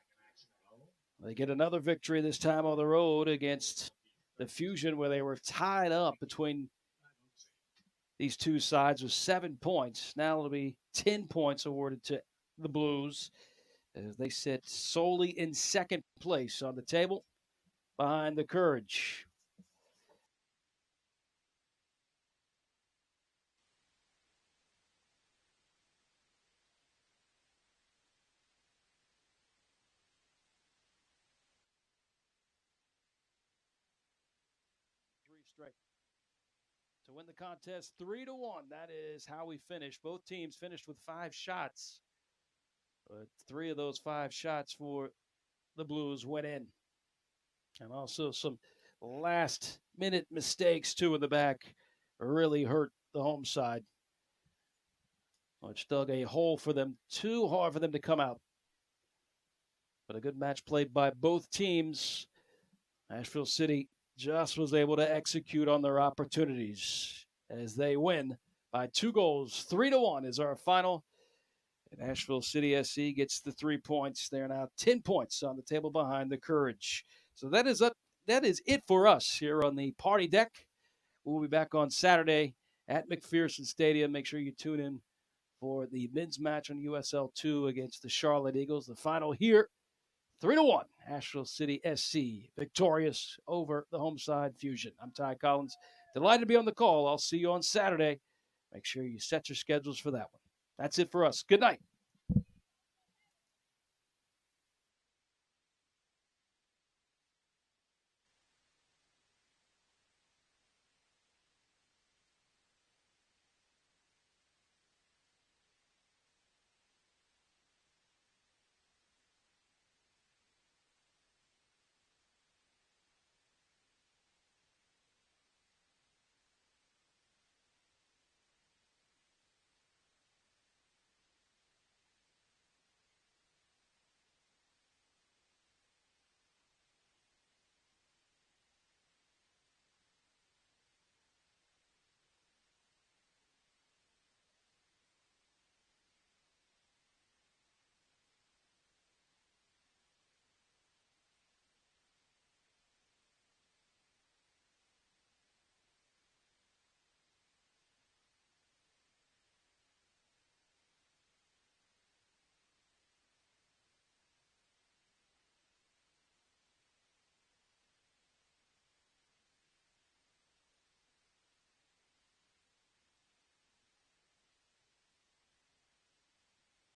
They get another victory, this time on the road against the Fusion, where they were tied up between these two sides with 7 points. Now it'll be 10 points awarded to the Blues as they sit solely in second place on the table behind the Courage. Three straight to win the contest 3-1. That is how we finished. Both teams finished with 5 shots. But 3 of those 5 shots for the Blues went in. And also some last minute mistakes, too, in the back really hurt the home side, which dug a hole for them, too hard for them to come out. But a good match played by both teams. Asheville City just was able to execute on their opportunities as they win by 2 goals. 3-1 is our final. And Asheville City SC gets the 3 points. They're now 10 points on the table behind the Courage. So that is it for us here on the party deck. We'll be back on Saturday at McPherson Stadium. Make sure you tune in for the men's match on USL-2 against the Charlotte Eagles. The final here, 3-1. Asheville City SC victorious over the Homeside Fusion. I'm Ty Collins. Delighted to be on the call. I'll see you on Saturday. Make sure you set your schedules for that one. That's it for us. Good night.